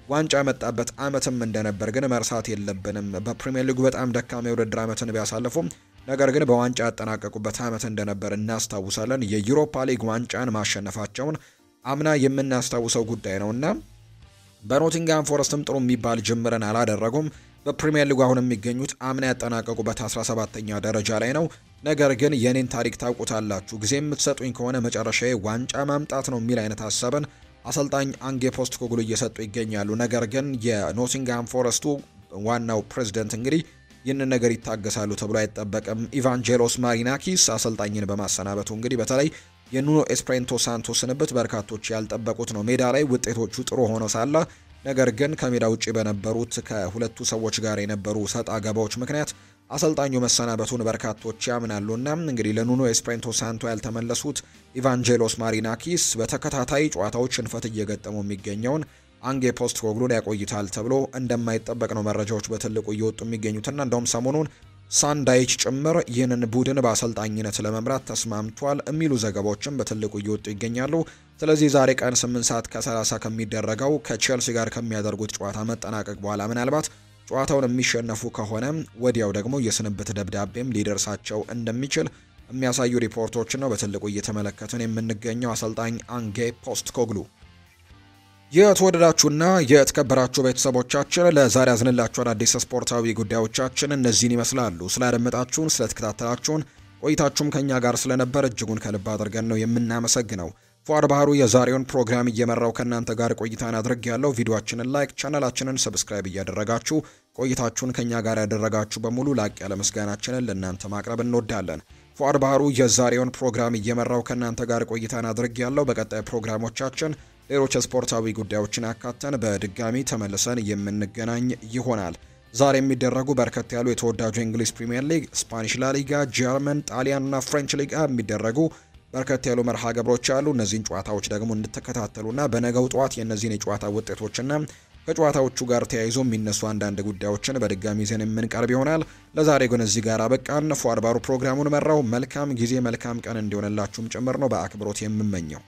ዋንጫ የመጣበት ዓመትም እንደነበር ግን መርሳት የለብንም። በፕሪሚየር ሊጉ በጣም ደካማ የውድድር ዓመትን ቢያሳልፉም ነገር ግን በዋንጫ ያጠናቀቁበት ዓመት እንደነበር እናስታውሳለን። የዩሮፓ ሊግ ዋንጫን ማሸነፋቸውን አምና የምናስታውሰው ጉዳይ ነውና በኖቲንግሃም ፎረስትም ጥሩ የሚባል ጅምርን አላደረጉም። በፕሪሚየር ሊጉ አሁን የሚገኙት አምና ያጠናቀቁበት 17ኛ ደረጃ ላይ ነው። ነገር ግን የኔን ታሪክ ታውቁታላችሁ፣ ጊዜ የምትሰጡኝ ከሆነ መጨረሻዬ ዋንጫ ማምጣት ነው የሚል አይነት ሀሳብን አሰልጣኝ አንጌ ፖስቴኮግሉ እየሰጡ ይገኛሉ። ነገር ግን የኖቲንግሃም ፎረስቱ ዋናው ፕሬዝዳንት እንግዲህ ይህንን ነገር ይታገሳሉ ተብሎ አይጠበቅም። ኢቫንጀሎስ ማሪናኪስ አሰልጣኝን በማሰናበቱ እንግዲህ በተለይ የኑኖ ኤስፕሬንቶ ሳንቶ ስንብት በርካቶች ያልጠበቁት ነው። ሜዳ ላይ ውጤቶቹ ጥሩ ሆኖ ሳለ ነገር ግን ከሜዳ ውጪ በነበሩት ከሁለቱ ሰዎች ጋር የነበሩ ሰጣ ገባዎች ምክንያት አሰልጣኙ መሰናበቱን በርካቶች ያምናሉና እንግዲህ ለኑኖ ኤስፕሬንቶ ሳንቶ ያልተመለሱት ኢቫንጀሎስ ማሪናኪስ በተከታታይ ጨዋታዎች ሽንፈት እየገጠሙ የሚገኘውን አንጌ ፖስቴኮግሉን ያቆይታል ተብሎ እንደማይጠበቅ ነው መረጃዎች በትልቁ እየወጡ የሚገኙትና እንደውም ሰሞኑን ሳንዳይች ጭምር ይህንን ቡድን በአሰልጣኝነት ለመምራት ተስማምቷል የሚሉ ዘገባዎችም በትልቁ እየወጡ ይገኛሉ። ስለዚህ ዛሬ ቀን 8 ሰዓት ከ30 ከሚደረገው ከቼልሲ ጋር ከሚያደርጉት ጨዋታ መጠናቀቅ በኋላ ምናልባት ጨዋታውን የሚሸነፉ ከሆነ ወዲያው ደግሞ የስንብት ደብዳቤም ሊደርሳቸው እንደሚችል የሚያሳዩ ሪፖርቶችን ነው በትልቁ እየተመለከትን የምንገኘው። አሰልጣኝ አንጌ ፖስቴኮግሉ የተወደዳችሁና የተከበራችሁ ቤተሰቦቻችን ለዛሬ ያዝንላችሁ አዳዲስ ስፖርታዊ ጉዳዮቻችን እነዚህን ይመስላሉ። ስላደመጣችሁን፣ ስለተከታተላችሁን ቆይታችሁም ከኛ ጋር ስለነበር እጅጉን ከልብ አድርገን ነው የምናመሰግነው። ፉአድ ባህሩ የዛሬውን ፕሮግራም እየመራው ከእናንተ ጋር ቆይታን አድርጌያለሁ። ቪዲዮአችንን ላይክ፣ ቻናላችንን ሰብስክራይብ እያደረጋችሁ ቆይታችሁን ከኛ ጋር ያደረጋችሁ በሙሉ ላቅ ያለ ምስጋናችንን ለእናንተ ማቅረብ እንወዳለን። ፉአድ ባህሩ የዛሬውን ፕሮግራም እየመራው ከእናንተ ጋር ቆይታን አድርጌያለሁ። በቀጣይ ፕሮግራሞቻችን ሌሎች ስፖርታዊ ጉዳዮችን አካተን በድጋሚ ተመልሰን የምንገናኝ ይሆናል። ዛሬ የሚደረጉ በርከት ያሉ የተወዳጁ እንግሊዝ ፕሪሚየር ሊግ፣ ስፓኒሽ ላሊጋ፣ ጀርመን፣ ጣሊያንና ፍሬንች ሊጋ የሚደረጉ በርከት ያሉ መርሃ ግብሮች አሉ። እነዚህን ጨዋታዎች ደግሞ እንድትከታተሉና በነገው ጠዋት የእነዚህን የጨዋታ ውጤቶችና ከጨዋታዎቹ ጋር ተያይዞ የሚነሱ አንዳንድ ጉዳዮችን በድጋሚ ይዘን የምንቀርብ ይሆናል። ለዛሬ ግን እዚህ ጋር አበቃን። ፉአድ ባህሩ ፕሮግራሙን መራው። መልካም ጊዜ መልካም ቀን እንዲሆንላችሁም ጭምር ነው በአክብሮት የምመኘው።